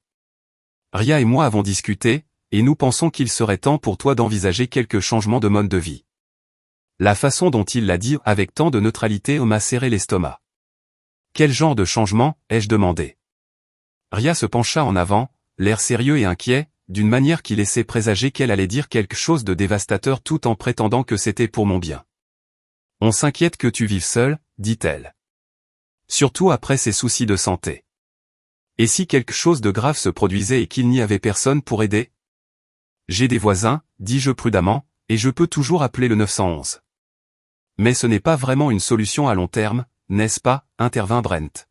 Ria et moi avons discuté, et nous pensons qu'il serait temps pour toi d'envisager quelques changements de mode de vie. La façon dont il l'a dit avec tant de neutralité m'a serré l'estomac. Quel genre de changement, ai-je demandé. Ria se pencha en avant, l'air sérieux et inquiet, d'une manière qui laissait présager qu'elle allait dire quelque chose de dévastateur tout en prétendant que c'était pour mon bien. On s'inquiète que tu vives seule, dit-elle. Surtout après ces soucis de santé. Et si quelque chose de grave se produisait et qu'il n'y avait personne pour aider? J'ai des voisins, dis-je prudemment, et je peux toujours appeler le 911. Mais ce n'est pas vraiment une solution à long terme, n'est-ce pas, intervint Brent.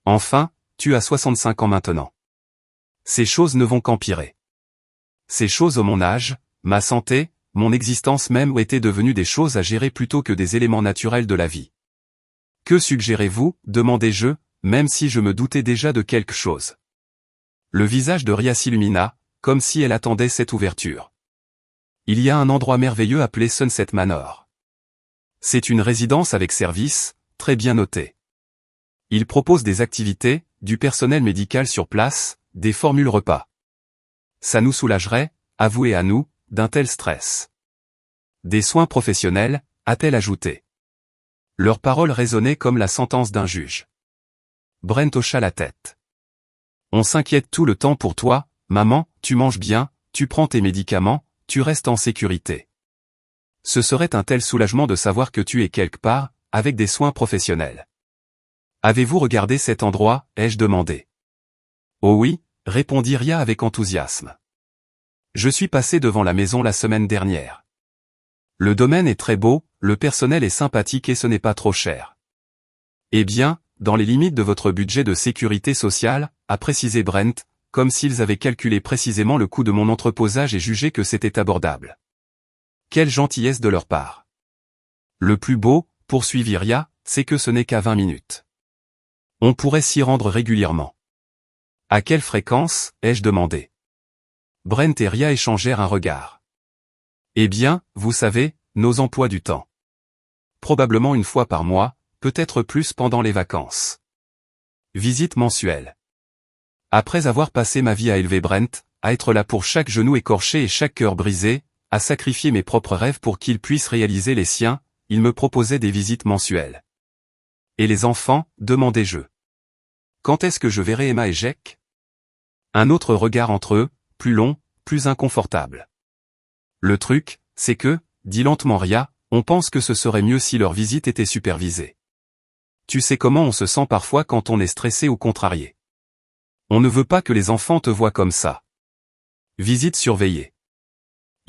Enfin, tu as 65 ans maintenant. Ces choses ne vont qu'empirer. Ces choses au mon âge, ma santé, mon existence même étaient devenues des choses à gérer plutôt que des éléments naturels de la vie. Que suggérez-vous, demandai-je, même si je me doutais déjà de quelque chose. Le visage de Ria s'illumina, comme si elle attendait cette ouverture. Il y a un endroit merveilleux appelé Sunset Manor. C'est une résidence avec service, très bien notée. Il propose des activités, du personnel médical sur place, des formules repas. Ça nous soulagerait, avouez à nous, d'un tel stress. Des soins professionnels, a-t-elle ajouté. Leurs paroles résonnaient comme la sentence d'un juge. Brent hocha la tête. On s'inquiète tout le temps pour toi, maman, tu manges bien, tu prends tes médicaments, tu restes en sécurité. Ce serait un tel soulagement de savoir que tu es quelque part, avec des soins professionnels. Avez-vous regardé cet endroit, ai-je demandé. Oh oui, répondit Ria avec enthousiasme. Je suis passé devant la maison la semaine dernière. Le domaine est très beau, le personnel est sympathique et ce n'est pas trop cher. Eh bien, dans les limites de votre budget de sécurité sociale, a précisé Brent, comme s'ils avaient calculé précisément le coût de mon entreposage et jugé que c'était abordable. Quelle gentillesse de leur part. Le plus beau, poursuivit Ria, c'est que ce n'est qu'à 20 minutes. On pourrait s'y rendre régulièrement. À quelle fréquence, ai-je demandé. Brent et Ria échangèrent un regard. Eh bien, vous savez, nos emplois du temps. Probablement une fois par mois, peut-être plus pendant les vacances. Visite mensuelle. Après avoir passé ma vie à élever Brent, à être là pour chaque genou écorché et chaque cœur brisé, à sacrifier mes propres rêves pour qu'il puisse réaliser les siens, il me proposait des visites mensuelles. Et les enfants, demandai-je. Quand est-ce que je verrai Emma et Jack? Un autre regard entre eux, plus long, plus inconfortable. Le truc, c'est que, dit lentement Ria, on pense que ce serait mieux si leur visite était supervisée. Tu sais comment on se sent parfois quand on est stressé ou contrarié. On ne veut pas que les enfants te voient comme ça. Visite surveillée.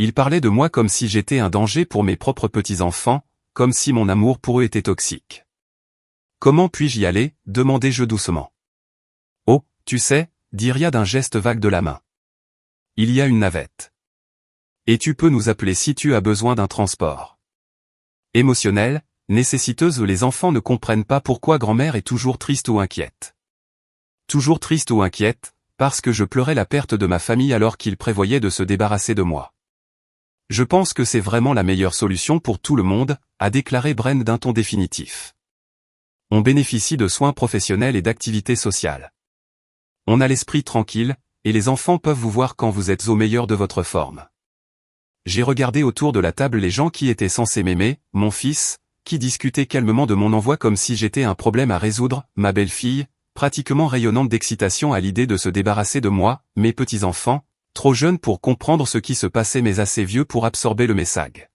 Il parlait de moi comme si j'étais un danger pour mes propres petits-enfants, comme si mon amour pour eux était toxique. Comment puis-je y aller, demandai-je doucement. Oh, tu sais, dit Ria d'un geste vague de la main. Il y a une navette. Et tu peux nous appeler si tu as besoin d'un transport. Émotionnelle, nécessiteuse, les enfants ne comprennent pas pourquoi grand-mère est toujours triste ou inquiète. Toujours triste ou inquiète, parce que je pleurais la perte de ma famille alors qu'ils prévoyaient de se débarrasser de moi. Je pense que c'est vraiment la meilleure solution pour tout le monde, a déclaré Brent d'un ton définitif. On bénéficie de soins professionnels et d'activités sociales. On a l'esprit tranquille, et les enfants peuvent vous voir quand vous êtes au meilleur de votre forme. J'ai regardé autour de la table les gens qui étaient censés m'aimer, mon fils, qui discutaient calmement de mon envoi comme si j'étais un problème à résoudre, ma belle-fille, pratiquement rayonnante d'excitation à l'idée de se débarrasser de moi, mes petits-enfants, trop jeunes pour comprendre ce qui se passait mais assez vieux pour absorber le message.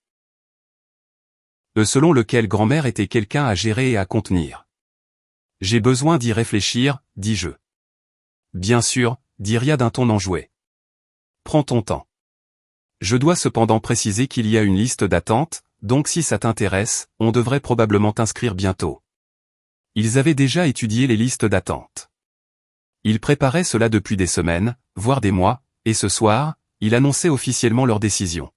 Selon lequel grand-mère était quelqu'un à gérer et à contenir. J'ai besoin d'y réfléchir, dis-je. Bien sûr, dit Ria d'un ton enjoué. Prends ton temps. Je dois cependant préciser qu'il y a une liste d'attente, donc si ça t'intéresse, on devrait probablement t'inscrire bientôt. Ils avaient déjà étudié les listes d'attente. Ils préparaient cela depuis des semaines, voire des mois, et ce soir, ils annonçaient officiellement leur décision.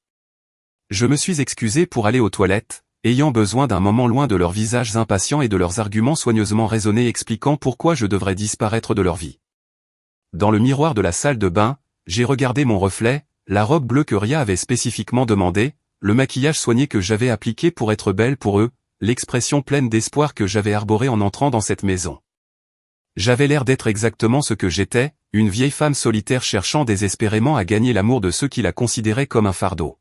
Je me suis excusé pour aller aux toilettes, ayant besoin d'un moment loin de leurs visages impatients et de leurs arguments soigneusement raisonnés expliquant pourquoi je devrais disparaître de leur vie. Dans le miroir de la salle de bain, j'ai regardé mon reflet, la robe bleue que Ria avait spécifiquement demandée, le maquillage soigné que j'avais appliqué pour être belle pour eux, l'expression pleine d'espoir que j'avais arborée en entrant dans cette maison. J'avais l'air d'être exactement ce que j'étais, une vieille femme solitaire cherchant désespérément à gagner l'amour de ceux qui la considéraient comme un fardeau.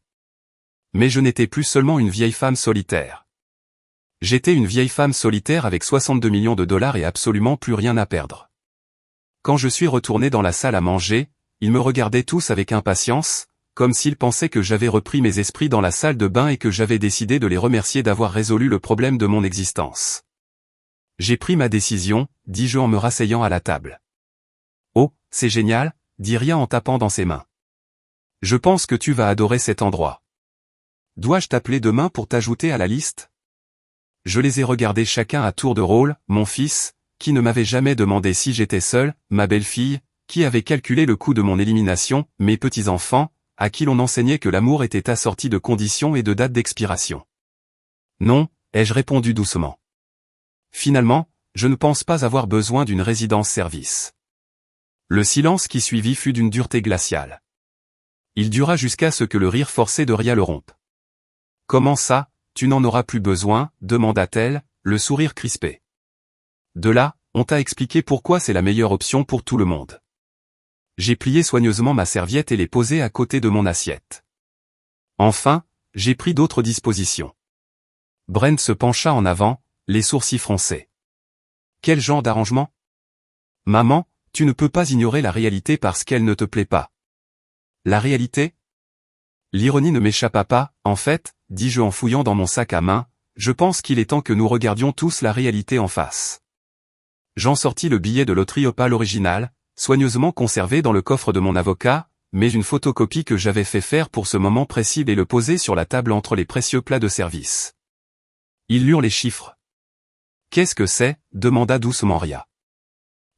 Mais je n'étais plus seulement une vieille femme solitaire. J'étais une vieille femme solitaire avec 62 millions de dollars et absolument plus rien à perdre. Quand je suis retourné dans la salle à manger, ils me regardaient tous avec impatience, comme s'ils pensaient que j'avais repris mes esprits dans la salle de bain et que j'avais décidé de les remercier d'avoir résolu le problème de mon existence. J'ai pris ma décision, dis-je en me rasseyant à la table. Oh, c'est génial, dit Ria en tapant dans ses mains. Je pense que tu vas adorer cet endroit. Dois-je t'appeler demain pour t'ajouter à la liste? Je les ai regardés chacun à tour de rôle, mon fils, qui ne m'avait jamais demandé si j'étais seul, ma belle-fille, qui avait calculé le coût de mon élimination, mes petits-enfants, à qui l'on enseignait que l'amour était assorti de conditions et de dates d'expiration. Non, ai-je répondu doucement. Finalement, je ne pense pas avoir besoin d'une résidence-service. Le silence qui suivit fut d'une dureté glaciale. Il dura jusqu'à ce que le rire forcé de Ria le rompe. Comment ça, tu n'en auras plus besoin, demanda-t-elle, le sourire crispé. De là, on t'a expliqué pourquoi c'est la meilleure option pour tout le monde. J'ai plié soigneusement ma serviette et l'ai posée à côté de mon assiette. Enfin, j'ai pris d'autres dispositions. Brent se pencha en avant, les sourcils froncés. Quel genre d'arrangement? Maman, tu ne peux pas ignorer la réalité parce qu'elle ne te plaît pas. La réalité? L'ironie ne m'échappa pas, en fait, dis-je en fouillant dans mon sac à main, je pense qu'il est temps que nous regardions tous la réalité en face. J'en sortis le billet de loterie Opal original, soigneusement conservé dans le coffre de mon avocat, mais une photocopie que j'avais fait faire pour ce moment précis et le poser sur la table entre les précieux plats de service. Ils lurent les chiffres. Qu'est-ce que c'est? Demanda doucement Ria.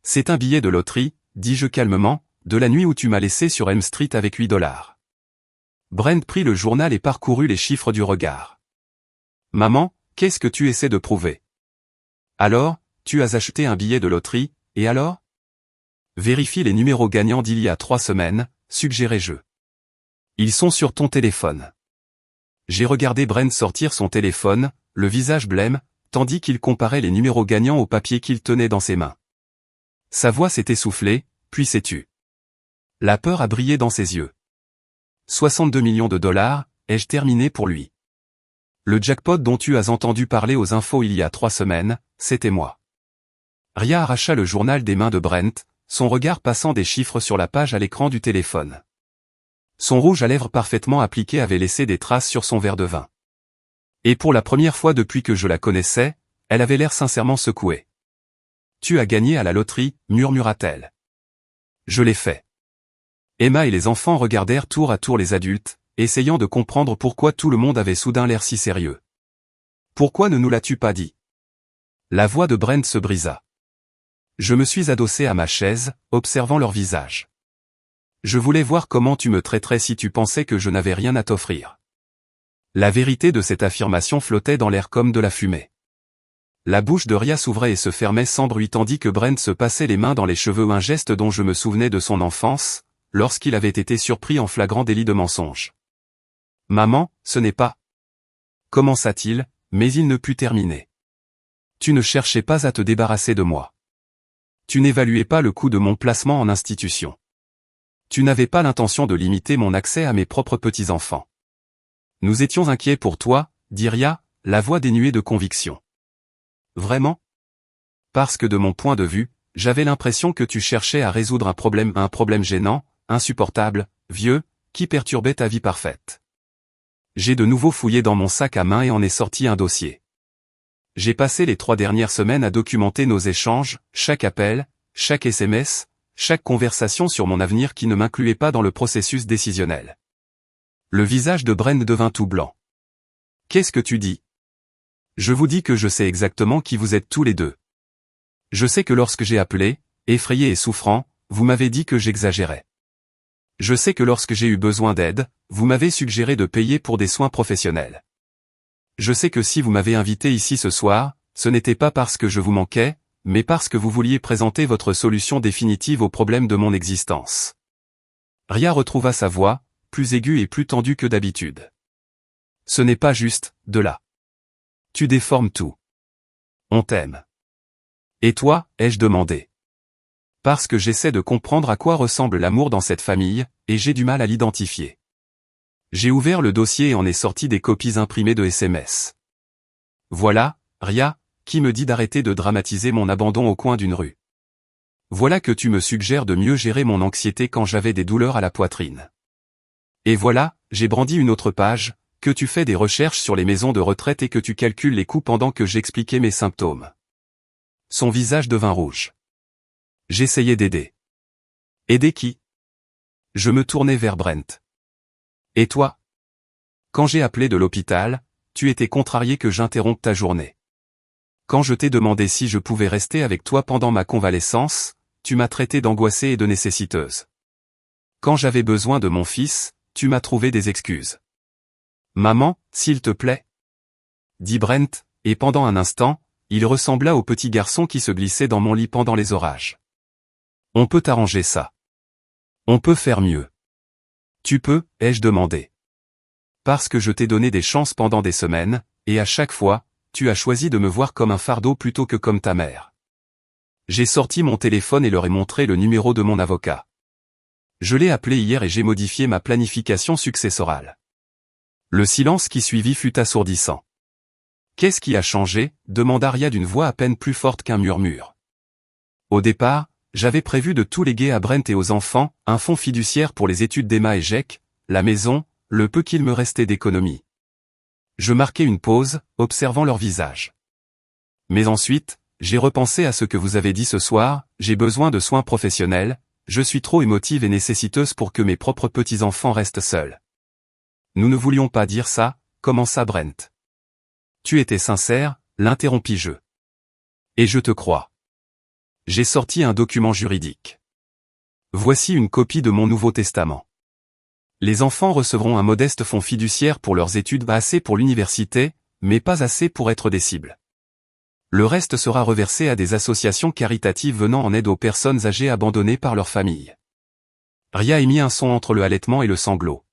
C'est un billet de loterie, dis-je calmement, de la nuit où tu m'as laissé sur Elm Street avec $8. Brent prit le journal et parcourut les chiffres du regard. Maman, qu'est-ce que tu essaies de prouver? Alors, tu as acheté un billet de loterie, et alors? Vérifie les numéros gagnants d'il y a 3 semaines, suggérai-je. Ils sont sur ton téléphone. J'ai regardé Brent sortir son téléphone, le visage blême, tandis qu'il comparait les numéros gagnants au papier qu'il tenait dans ses mains. Sa voix s'est essoufflée, puis s'est tue. La peur a brillé dans ses yeux. 62 millions de dollars, ai-je terminé pour lui. Le jackpot dont tu as entendu parler aux infos il y a 3 semaines, c'était moi. Ria arracha le journal des mains de Brent, son regard passant des chiffres sur la page à l'écran du téléphone. Son rouge à lèvres parfaitement appliqué avait laissé des traces sur son verre de vin. Et pour la première fois depuis que je la connaissais, elle avait l'air sincèrement secouée. Tu as gagné à la loterie, murmura-t-elle. Je l'ai fait. Emma et les enfants regardèrent tour à tour les adultes, essayant de comprendre pourquoi tout le monde avait soudain l'air si sérieux. Pourquoi ne nous l'as-tu pas dit? La voix de Brent se brisa. Je me suis adossé à ma chaise, observant leur visage. Je voulais voir comment tu me traiterais si tu pensais que je n'avais rien à t'offrir. La vérité de cette affirmation flottait dans l'air comme de la fumée. La bouche de Ria s'ouvrait et se fermait sans bruit tandis que Brent se passait les mains dans les cheveux, un geste dont je me souvenais de son enfance, lorsqu'il avait été surpris en flagrant délit de mensonge. Maman, ce n'est pas. Commença-t-il, mais il ne put terminer. Tu ne cherchais pas à te débarrasser de moi. Tu n'évaluais pas le coût de mon placement en institution. Tu n'avais pas l'intention de limiter mon accès à mes propres petits-enfants. Nous étions inquiets pour toi, dit Ria, la voix dénuée de conviction. Vraiment? Parce que de mon point de vue, j'avais l'impression que tu cherchais à résoudre un problème gênant, insupportable, vieux, qui perturbait ta vie parfaite. J'ai de nouveau fouillé dans mon sac à main et en ai sorti un dossier. J'ai passé les 3 dernières semaines à documenter nos échanges, chaque appel, chaque SMS, chaque conversation sur mon avenir qui ne m'incluait pas dans le processus décisionnel. Le visage de Brent devint tout blanc. Qu'est-ce que tu dis? Je vous dis que je sais exactement qui vous êtes tous les deux. Je sais que lorsque j'ai appelé, effrayé et souffrant, vous m'avez dit que j'exagérais. Je sais que lorsque j'ai eu besoin d'aide, vous m'avez suggéré de payer pour des soins professionnels. Je sais que si vous m'avez invité ici ce soir, ce n'était pas parce que je vous manquais, mais parce que vous vouliez présenter votre solution définitive au problème de mon existence. Ria retrouva sa voix, plus aiguë et plus tendue que d'habitude. Ce n'est pas juste, de là. Tu déformes tout. On t'aime. Et toi, ai-je demandé. Parce que j'essaie de comprendre à quoi ressemble l'amour dans cette famille, et j'ai du mal à l'identifier. J'ai ouvert le dossier et en ai sorti des copies imprimées de SMS. Voilà, Ria, qui me dit d'arrêter de dramatiser mon abandon au coin d'une rue. Voilà que tu me suggères de mieux gérer mon anxiété quand j'avais des douleurs à la poitrine. Et voilà, j'ai brandi une autre page, que tu fais des recherches sur les maisons de retraite et que tu calcules les coûts pendant que j'expliquais mes symptômes. Son visage devint rouge. J'essayais d'aider. Aider qui? Je me tournai vers Brent. Et toi? Quand j'ai appelé de l'hôpital, tu étais contrarié que j'interrompe ta journée. Quand je t'ai demandé si je pouvais rester avec toi pendant ma convalescence, tu m'as traité d'angoissée et de nécessiteuse. Quand j'avais besoin de mon fils, tu m'as trouvé des excuses. Maman, s'il te plaît? Dit Brent, et pendant un instant, il ressembla au petit garçon qui se glissait dans mon lit pendant les orages. On peut arranger ça. On peut faire mieux. Tu peux, ai-je demandé. Parce que je t'ai donné des chances pendant des semaines, et à chaque fois, tu as choisi de me voir comme un fardeau plutôt que comme ta mère. J'ai sorti mon téléphone et leur ai montré le numéro de mon avocat. Je l'ai appelé hier et j'ai modifié ma planification successorale. Le silence qui suivit fut assourdissant. Qu'est-ce qui a changé? Demanda Ria d'une voix à peine plus forte qu'un murmure. Au départ, j'avais prévu de tout léguer à Brent et aux enfants, un fonds fiduciaire pour les études d'Emma et Jack, la maison, le peu qu'il me restait d'économie. Je marquai une pause, observant leur visage. Mais ensuite, j'ai repensé à ce que vous avez dit ce soir, j'ai besoin de soins professionnels, je suis trop émotive et nécessiteuse pour que mes propres petits-enfants restent seuls. Nous ne voulions pas dire ça, commença Brent. Tu étais sincère, l'interrompis-je. Et je te crois. J'ai sorti un document juridique. Voici une copie de mon Nouveau Testament. Les enfants recevront un modeste fonds fiduciaire pour leurs études, assez pour l'université, mais pas assez pour être des cibles. Le reste sera reversé à des associations caritatives venant en aide aux personnes âgées abandonnées par leur famille. Ria émit un son entre le halètement et le sanglot.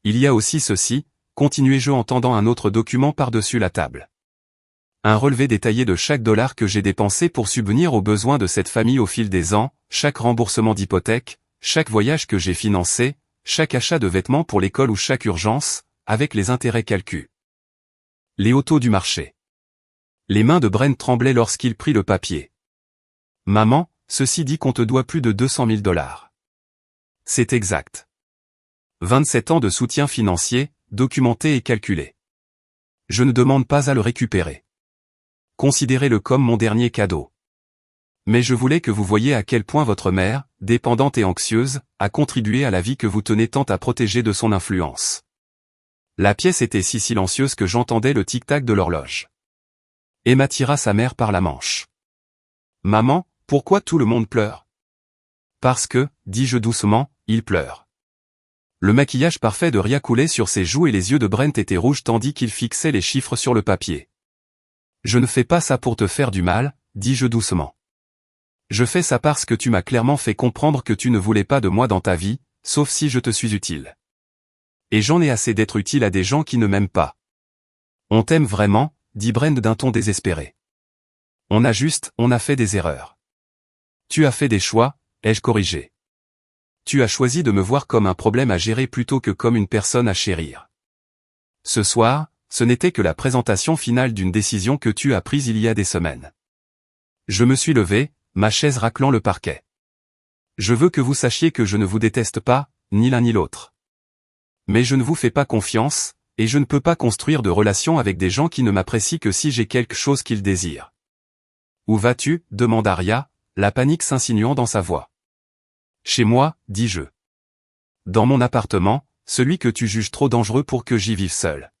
Il y a aussi ceci, continuai-je en tendant un autre document par-dessus la table. Un relevé détaillé de chaque dollar que j'ai dépensé pour subvenir aux besoins de cette famille au fil des ans, chaque remboursement d'hypothèque, chaque voyage que j'ai financé, chaque achat de vêtements pour l'école ou chaque urgence, avec les intérêts calculés. Les hauts taux du marché. Les mains de Brent tremblaient lorsqu'il prit le papier. Maman, ceci dit qu'on te doit plus de 200 000 $. C'est exact. 27 ans de soutien financier, documenté et calculé. Je ne demande pas à le récupérer. Considérez-le comme mon dernier cadeau. Mais je voulais que vous voyiez à quel point votre mère, dépendante et anxieuse, a contribué à la vie que vous tenez tant à protéger de son influence. La pièce était si silencieuse que j'entendais le tic-tac de l'horloge. Emma tira sa mère par la manche. Maman, pourquoi tout le monde pleure? Parce que, dis-je doucement, il pleure. Le maquillage parfait de Ria coulait sur ses joues et les yeux de Brent étaient rouges tandis qu'il fixait les chiffres sur le papier. Je ne fais pas ça pour te faire du mal, dis-je doucement. Je fais ça parce que tu m'as clairement fait comprendre que tu ne voulais pas de moi dans ta vie, sauf si je te suis utile. Et j'en ai assez d'être utile à des gens qui ne m'aiment pas. On t'aime vraiment, dit Brent d'un ton désespéré. On a fait des erreurs. Tu as fait des choix, ai-je corrigé. Tu as choisi de me voir comme un problème à gérer plutôt que comme une personne à chérir. Ce soir, ce n'était que la présentation finale d'une décision que tu as prise il y a des semaines. Je me suis levé, ma chaise raclant le parquet. Je veux que vous sachiez que je ne vous déteste pas, ni l'un ni l'autre. Mais je ne vous fais pas confiance, et je ne peux pas construire de relation avec des gens qui ne m'apprécient que si j'ai quelque chose qu'ils désirent. Où vas-tu? Demanda Ria, la panique s'insinuant dans sa voix. Chez moi, dis-je. Dans mon appartement, celui que tu juges trop dangereux pour que j'y vive seul.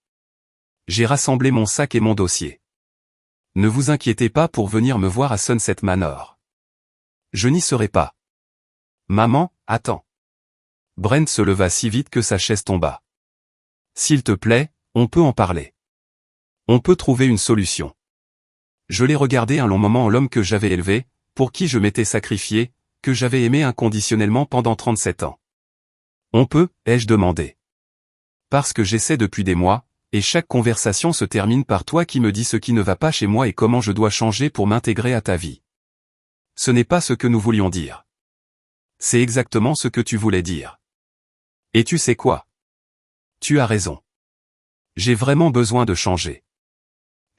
J'ai rassemblé mon sac et mon dossier. Ne vous inquiétez pas pour venir me voir à Sunset Manor. Je n'y serai pas. Maman, attends. Brent se leva si vite que sa chaise tomba. S'il te plaît, on peut en parler. On peut trouver une solution. Je l'ai regardé un long moment en l'homme que j'avais élevé, pour qui je m'étais sacrifié, que j'avais aimé inconditionnellement pendant 37 ans. On peut, ai-je demandé. Parce que j'essaie depuis des mois, et chaque conversation se termine par toi qui me dis ce qui ne va pas chez moi et comment je dois changer pour m'intégrer à ta vie. Ce n'est pas ce que nous voulions dire. C'est exactement ce que tu voulais dire. Et tu sais quoi? Tu as raison. J'ai vraiment besoin de changer.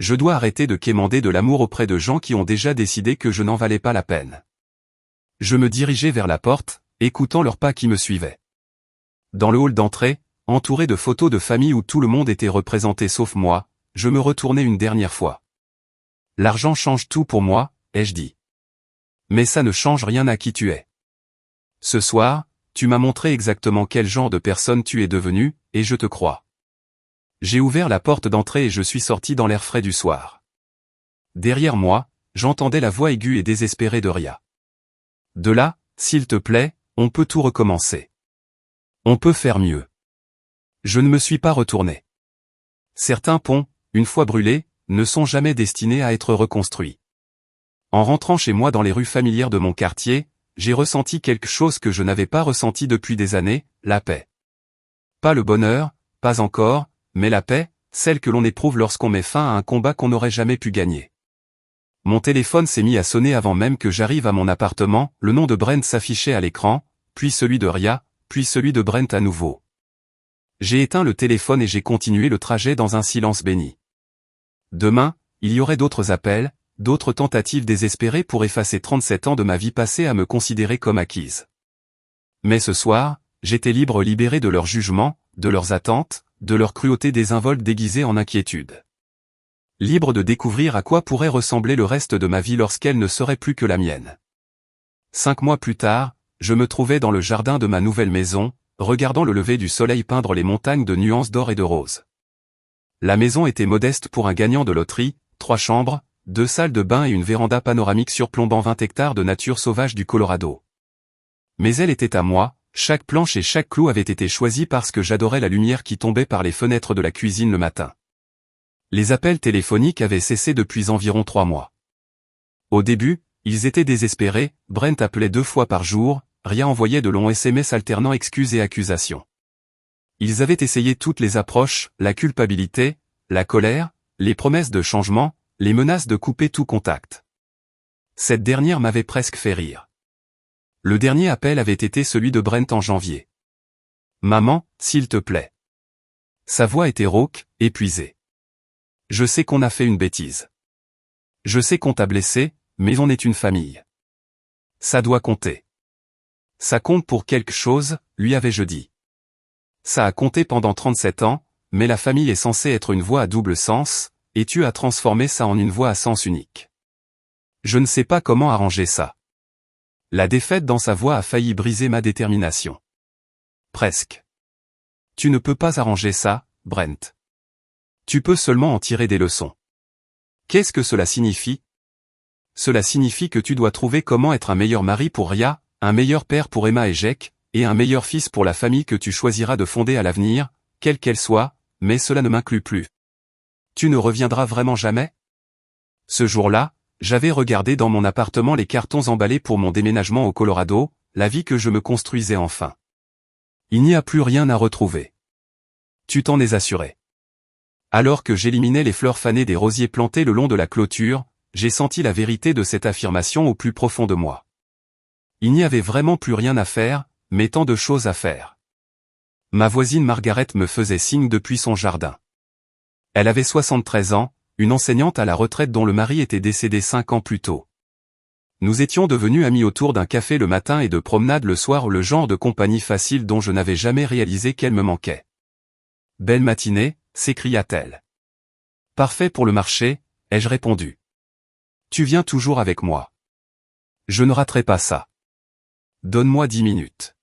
Je dois arrêter de quémander de l'amour auprès de gens qui ont déjà décidé que je n'en valais pas la peine. Je me dirigeais vers la porte, écoutant leurs pas qui me suivaient. Dans le hall d'entrée, entouré de photos de famille où tout le monde était représenté sauf moi, je me retournai une dernière fois. L'argent change tout pour moi, ai-je dit. Mais ça ne change rien à qui tu es. Ce soir, tu m'as montré exactement quel genre de personne tu es devenue, et je te crois. J'ai ouvert la porte d'entrée et je suis sorti dans l'air frais du soir. Derrière moi, j'entendais la voix aiguë et désespérée de Ria. De là, s'il te plaît, on peut tout recommencer. On peut faire mieux. Je ne me suis pas retourné. Certains ponts, une fois brûlés, ne sont jamais destinés à être reconstruits. En rentrant chez moi dans les rues familières de mon quartier, j'ai ressenti quelque chose que je n'avais pas ressenti depuis des années, la paix. Pas le bonheur, pas encore, mais la paix, celle que l'on éprouve lorsqu'on met fin à un combat qu'on n'aurait jamais pu gagner. Mon téléphone s'est mis à sonner avant même que j'arrive à mon appartement, le nom de Brent s'affichait à l'écran, puis celui de Ria, puis celui de Brent à nouveau. J'ai éteint le téléphone et j'ai continué le trajet dans un silence béni. Demain, il y aurait d'autres appels, d'autres tentatives désespérées pour effacer 37 ans de ma vie passée à me considérer comme acquise. Mais ce soir, j'étais libre, libéré de leur jugement, de leurs attentes, de leur cruauté désinvolte déguisée en inquiétude. Libre de découvrir à quoi pourrait ressembler le reste de ma vie lorsqu'elle ne serait plus que la mienne. 5 mois plus tard, je me trouvais dans le jardin de ma nouvelle maison, regardant le lever du soleil peindre les montagnes de nuances d'or et de rose. La maison était modeste pour un gagnant de loterie, 3 chambres, 2 salles de bain et une véranda panoramique surplombant 20 hectares de nature sauvage du Colorado. Mais elle était à moi, chaque planche et chaque clou avait été choisi parce que j'adorais la lumière qui tombait par les fenêtres de la cuisine le matin. Les appels téléphoniques avaient cessé depuis environ 3 mois. Au début, ils étaient désespérés, Brent appelait 2 fois par jour, Ria envoyait de longs SMS alternant excuses et accusations. Ils avaient essayé toutes les approches, la culpabilité, la colère, les promesses de changement, les menaces de couper tout contact. Cette dernière m'avait presque fait rire. Le dernier appel avait été celui de Brent en janvier. « Maman, s'il te plaît. » Sa voix était rauque, épuisée. « Je sais qu'on a fait une bêtise. Je sais qu'on t'a blessé, mais on est une famille. Ça doit compter. » Ça compte pour quelque chose, lui avais-je dit. Ça a compté pendant 37 ans, mais la famille est censée être une voie à double sens, et tu as transformé ça en une voie à sens unique. Je ne sais pas comment arranger ça. La défaite dans sa voix a failli briser ma détermination. Presque. Tu ne peux pas arranger ça, Brent. Tu peux seulement en tirer des leçons. Qu'est-ce que cela signifie? Cela signifie que tu dois trouver comment être un meilleur mari pour Ria, un meilleur père pour Emma et Jake, et un meilleur fils pour la famille que tu choisiras de fonder à l'avenir, quelle qu'elle soit, mais cela ne m'inclut plus. Tu ne reviendras vraiment jamais? Ce jour-là, j'avais regardé dans mon appartement les cartons emballés pour mon déménagement au Colorado, la vie que je me construisais enfin. Il n'y a plus rien à retrouver. Tu t'en es assuré. Alors que j'éliminais les fleurs fanées des rosiers plantés le long de la clôture, j'ai senti la vérité de cette affirmation au plus profond de moi. Il n'y avait vraiment plus rien à faire, mais tant de choses à faire. Ma voisine Margaret me faisait signe depuis son jardin. Elle avait 73 ans, une enseignante à la retraite dont le mari était décédé 5 ans plus tôt. Nous étions devenus amis autour d'un café le matin et de promenade le soir, le genre de compagnie facile dont je n'avais jamais réalisé qu'elle me manquait. « Belle matinée », s'écria-t-elle. « Parfait pour le marché », ai-je répondu. « Tu viens toujours avec moi. Je ne raterai pas ça. Donne-moi 10 minutes. »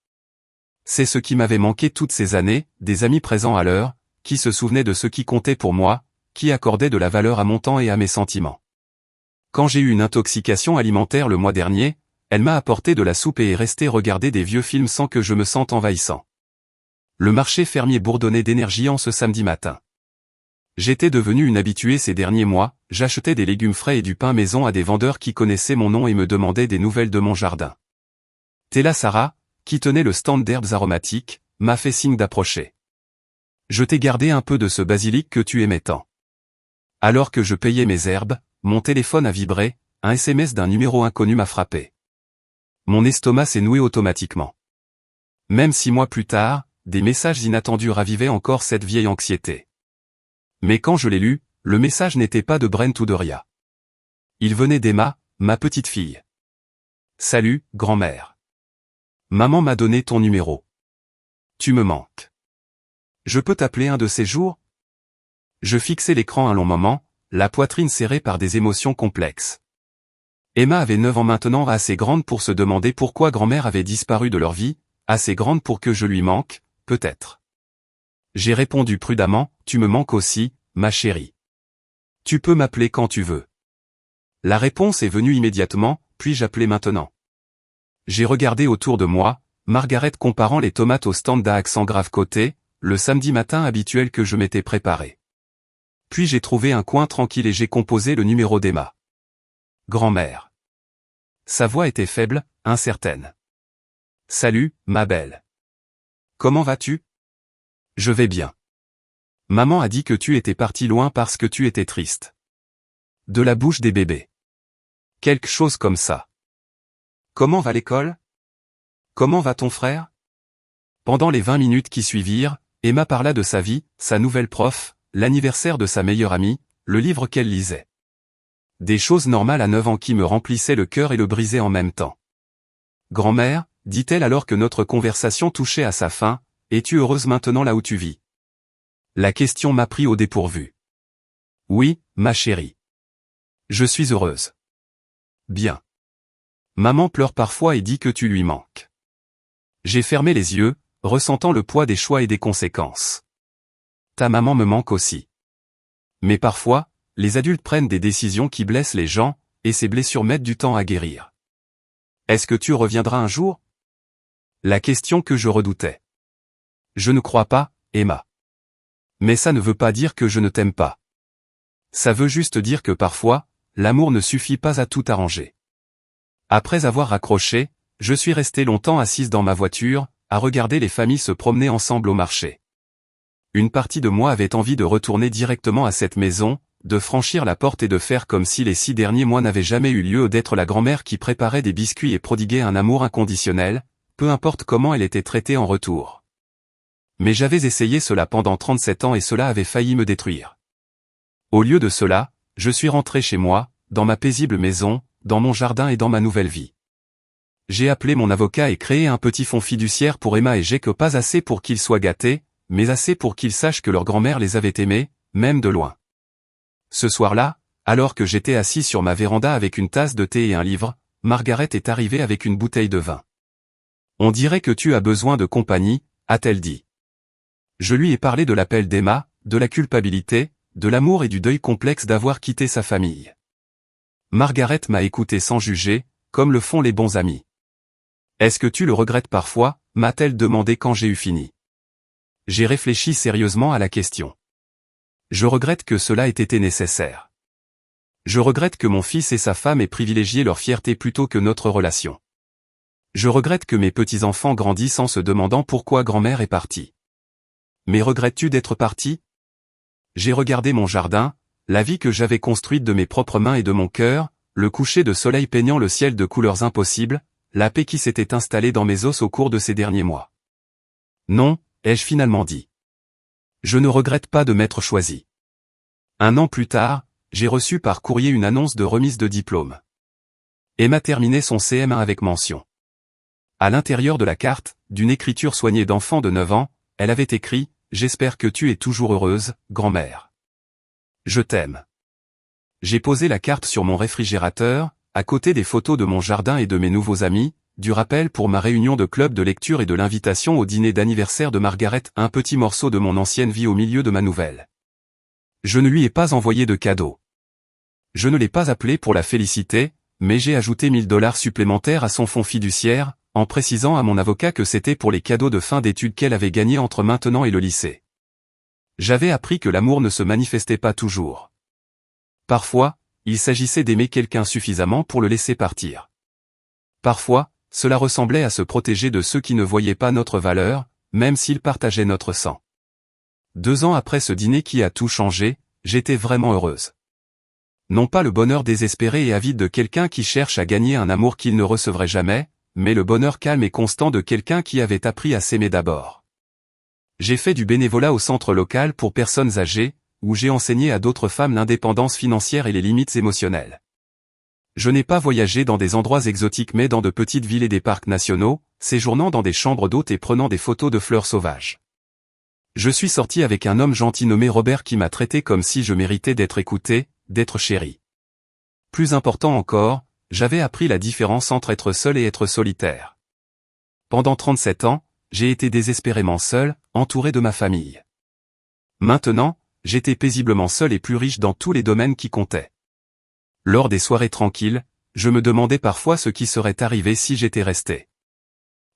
C'est ce qui m'avait manqué toutes ces années, des amis présents à l'heure, qui se souvenaient de ce qui comptait pour moi, qui accordaient de la valeur à mon temps et à mes sentiments. Quand j'ai eu une intoxication alimentaire le mois dernier, elle m'a apporté de la soupe et est restée regarder des vieux films sans que je me sente envahissant. Le marché fermier bourdonnait d'énergie en ce samedi matin. J'étais devenu une habituée ces derniers mois, j'achetais des légumes frais et du pain maison à des vendeurs qui connaissaient mon nom et me demandaient des nouvelles de mon jardin. Tella Sarah, qui tenait le stand d'herbes aromatiques, m'a fait signe d'approcher. Je t'ai gardé un peu de ce basilic que tu aimais tant. Alors que je payais mes herbes, mon téléphone a vibré, un SMS d'un numéro inconnu m'a frappé. Mon estomac s'est noué automatiquement. Même 6 mois plus tard, des messages inattendus ravivaient encore cette vieille anxiété. Mais quand je l'ai lu, le message n'était pas de Brent ou de Ria. Il venait d'Emma, ma petite fille. Salut, grand-mère. Maman m'a donné ton numéro. Tu me manques. Je peux t'appeler un de ces jours? Je fixais l'écran un long moment, la poitrine serrée par des émotions complexes. Emma avait 9 ans maintenant, assez grande pour se demander pourquoi grand-mère avait disparu de leur vie, assez grande pour que je lui manque, peut-être. J'ai répondu prudemment, tu me manques aussi, ma chérie. Tu peux m'appeler quand tu veux. La réponse est venue immédiatement, puis-je appeler maintenant? J'ai regardé autour de moi, Margaret comparant les tomates au stand d'à accent grave côté, le samedi matin habituel que je m'étais préparé. Puis j'ai trouvé un coin tranquille et j'ai composé le numéro d'Emma. Grand-mère. Sa voix était faible, incertaine. Salut, ma belle. Comment vas-tu? Je vais bien. Maman a dit que tu étais partie loin parce que tu étais triste. De la bouche des bébés. Quelque chose comme ça. Comment va l'école? Comment va ton frère? Pendant les 20 minutes qui suivirent, Emma parla de sa vie, sa nouvelle prof, l'anniversaire de sa meilleure amie, le livre qu'elle lisait. Des choses normales à 9 ans qui me remplissaient le cœur et le brisaient en même temps. Grand-mère, dit-elle alors que notre conversation touchait à sa fin, es-tu heureuse maintenant là où tu vis? La question m'a pris au dépourvu. Oui, ma chérie. Je suis heureuse. Bien. Maman pleure parfois et dit que tu lui manques. J'ai fermé les yeux, ressentant le poids des choix et des conséquences. Ta maman me manque aussi. Mais parfois, les adultes prennent des décisions qui blessent les gens, et ces blessures mettent du temps à guérir. Est-ce que tu reviendras un jour? La question que je redoutais. Je ne crois pas, Emma. Mais ça ne veut pas dire que je ne t'aime pas. Ça veut juste dire que parfois, l'amour ne suffit pas à tout arranger. Après avoir raccroché, je suis resté longtemps assise dans ma voiture, à regarder les familles se promener ensemble au marché. Une partie de moi avait envie de retourner directement à cette maison, de franchir la porte et de faire comme si les 6 derniers mois n'avaient jamais eu lieu, d'être la grand-mère qui préparait des biscuits et prodiguait un amour inconditionnel, peu importe comment elle était traitée en retour. Mais j'avais essayé cela pendant 37 ans et cela avait failli me détruire. Au lieu de cela, je suis rentré chez moi, dans ma paisible maison, dans mon jardin et dans ma nouvelle vie. J'ai appelé mon avocat et créé un petit fonds fiduciaire pour Emma et Jake, pas assez pour qu'ils soient gâtés, mais assez pour qu'ils sachent que leur grand-mère les avait aimés, même de loin. Ce soir-là, alors que j'étais assis sur ma véranda avec une tasse de thé et un livre, Margaret est arrivée avec une bouteille de vin. On dirait que tu as besoin de compagnie, a-t-elle dit. Je lui ai parlé de l'appel d'Emma, de la culpabilité, de l'amour et du deuil complexe d'avoir quitté sa famille. Margaret m'a écouté sans juger, comme le font les bons amis. Est-ce que tu le regrettes parfois, m'a-t-elle demandé quand j'ai eu fini. J'ai réfléchi sérieusement à la question. Je regrette que cela ait été nécessaire. Je regrette que mon fils et sa femme aient privilégié leur fierté plutôt que notre relation. Je regrette que mes petits-enfants grandissent en se demandant pourquoi grand-mère est partie. Mais regrettes-tu d'être partie? J'ai regardé mon jardin, la vie que j'avais construite de mes propres mains et de mon cœur, le coucher de soleil peignant le ciel de couleurs impossibles, la paix qui s'était installée dans mes os au cours de ces derniers mois. Non, ai-je finalement dit. Je ne regrette pas de m'être choisi. 1 an plus tard, j'ai reçu par courrier une annonce de remise de diplôme. Emma terminait son CM1 avec mention. À l'intérieur de la carte, d'une écriture soignée d'enfant de 9 ans, elle avait écrit « J'espère que tu es toujours heureuse, grand-mère. Je t'aime. » J'ai posé la carte sur mon réfrigérateur, à côté des photos de mon jardin et de mes nouveaux amis, du rappel pour ma réunion de club de lecture et de l'invitation au dîner d'anniversaire de Margaret, un petit morceau de mon ancienne vie au milieu de ma nouvelle. Je ne lui ai pas envoyé de cadeau. Je ne l'ai pas appelée pour la féliciter, mais j'ai ajouté $1000 supplémentaires à son fonds fiduciaire, en précisant à mon avocat que c'était pour les cadeaux de fin d'études qu'elle avait gagnés entre maintenant et le lycée. J'avais appris que l'amour ne se manifestait pas toujours. Parfois, il s'agissait d'aimer quelqu'un suffisamment pour le laisser partir. Parfois, cela ressemblait à se protéger de ceux qui ne voyaient pas notre valeur, même s'ils partageaient notre sang. 2 ans après ce dîner qui a tout changé, j'étais vraiment heureuse. Non pas le bonheur désespéré et avide de quelqu'un qui cherche à gagner un amour qu'il ne recevrait jamais, mais le bonheur calme et constant de quelqu'un qui avait appris à s'aimer d'abord. J'ai fait du bénévolat au centre local pour personnes âgées, où j'ai enseigné à d'autres femmes l'indépendance financière et les limites émotionnelles. Je n'ai pas voyagé dans des endroits exotiques mais dans de petites villes et des parcs nationaux, séjournant dans des chambres d'hôtes et prenant des photos de fleurs sauvages. Je suis sorti avec un homme gentil nommé Robert qui m'a traité comme si je méritais d'être écouté, d'être chéri. Plus important encore, j'avais appris la différence entre être seul et être solitaire. Pendant 37 ans, j'ai été désespérément seul, entouré de ma famille. Maintenant, j'étais paisiblement seul et plus riche dans tous les domaines qui comptaient. Lors des soirées tranquilles, je me demandais parfois ce qui serait arrivé si j'étais resté.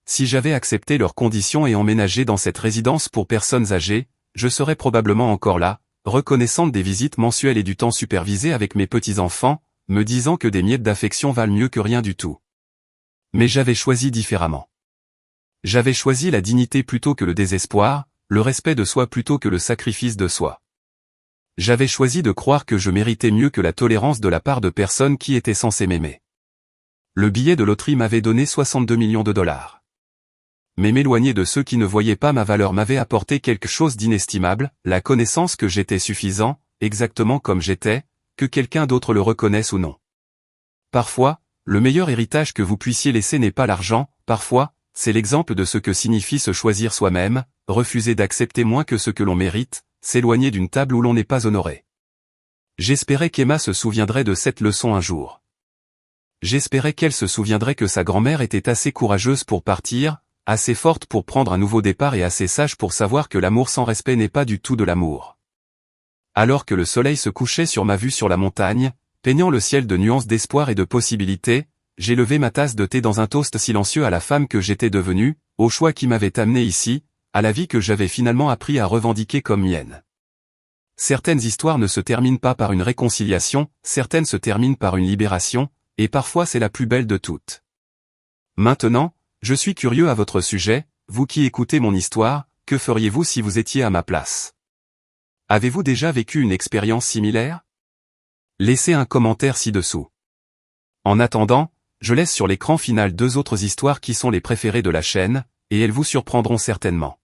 Si j'avais accepté leurs conditions et emménagé dans cette résidence pour personnes âgées, je serais probablement encore là, reconnaissante des visites mensuelles et du temps supervisé avec mes petits-enfants, me disant que des miettes d'affection valent mieux que rien du tout. Mais j'avais choisi différemment. J'avais choisi la dignité plutôt que le désespoir, le respect de soi plutôt que le sacrifice de soi. J'avais choisi de croire que je méritais mieux que la tolérance de la part de personnes qui étaient censées m'aimer. Le billet de loterie m'avait donné 62 millions de dollars. Mais m'éloigner de ceux qui ne voyaient pas ma valeur m'avait apporté quelque chose d'inestimable, la connaissance que j'étais suffisant, exactement comme j'étais, que quelqu'un d'autre le reconnaisse ou non. Parfois, le meilleur héritage que vous puissiez laisser n'est pas l'argent, parfois, c'est l'exemple de ce que signifie se choisir soi-même, refuser d'accepter moins que ce que l'on mérite, s'éloigner d'une table où l'on n'est pas honoré. J'espérais qu'Emma se souviendrait de cette leçon un jour. J'espérais qu'elle se souviendrait que sa grand-mère était assez courageuse pour partir, assez forte pour prendre un nouveau départ et assez sage pour savoir que l'amour sans respect n'est pas du tout de l'amour. Alors que le soleil se couchait sur ma vue sur la montagne, peignant le ciel de nuances d'espoir et de possibilités, j'ai levé ma tasse de thé dans un toast silencieux à la femme que j'étais devenue, au choix qui m'avait amené ici, à la vie que j'avais finalement appris à revendiquer comme mienne. Certaines histoires ne se terminent pas par une réconciliation, certaines se terminent par une libération, et parfois c'est la plus belle de toutes. Maintenant, je suis curieux à votre sujet, vous qui écoutez mon histoire, que feriez-vous si vous étiez à ma place? Avez-vous déjà vécu une expérience similaire? Laissez un commentaire ci-dessous. En attendant, je laisse sur l'écran final 2 autres histoires qui sont les préférées de la chaîne, et elles vous surprendront certainement.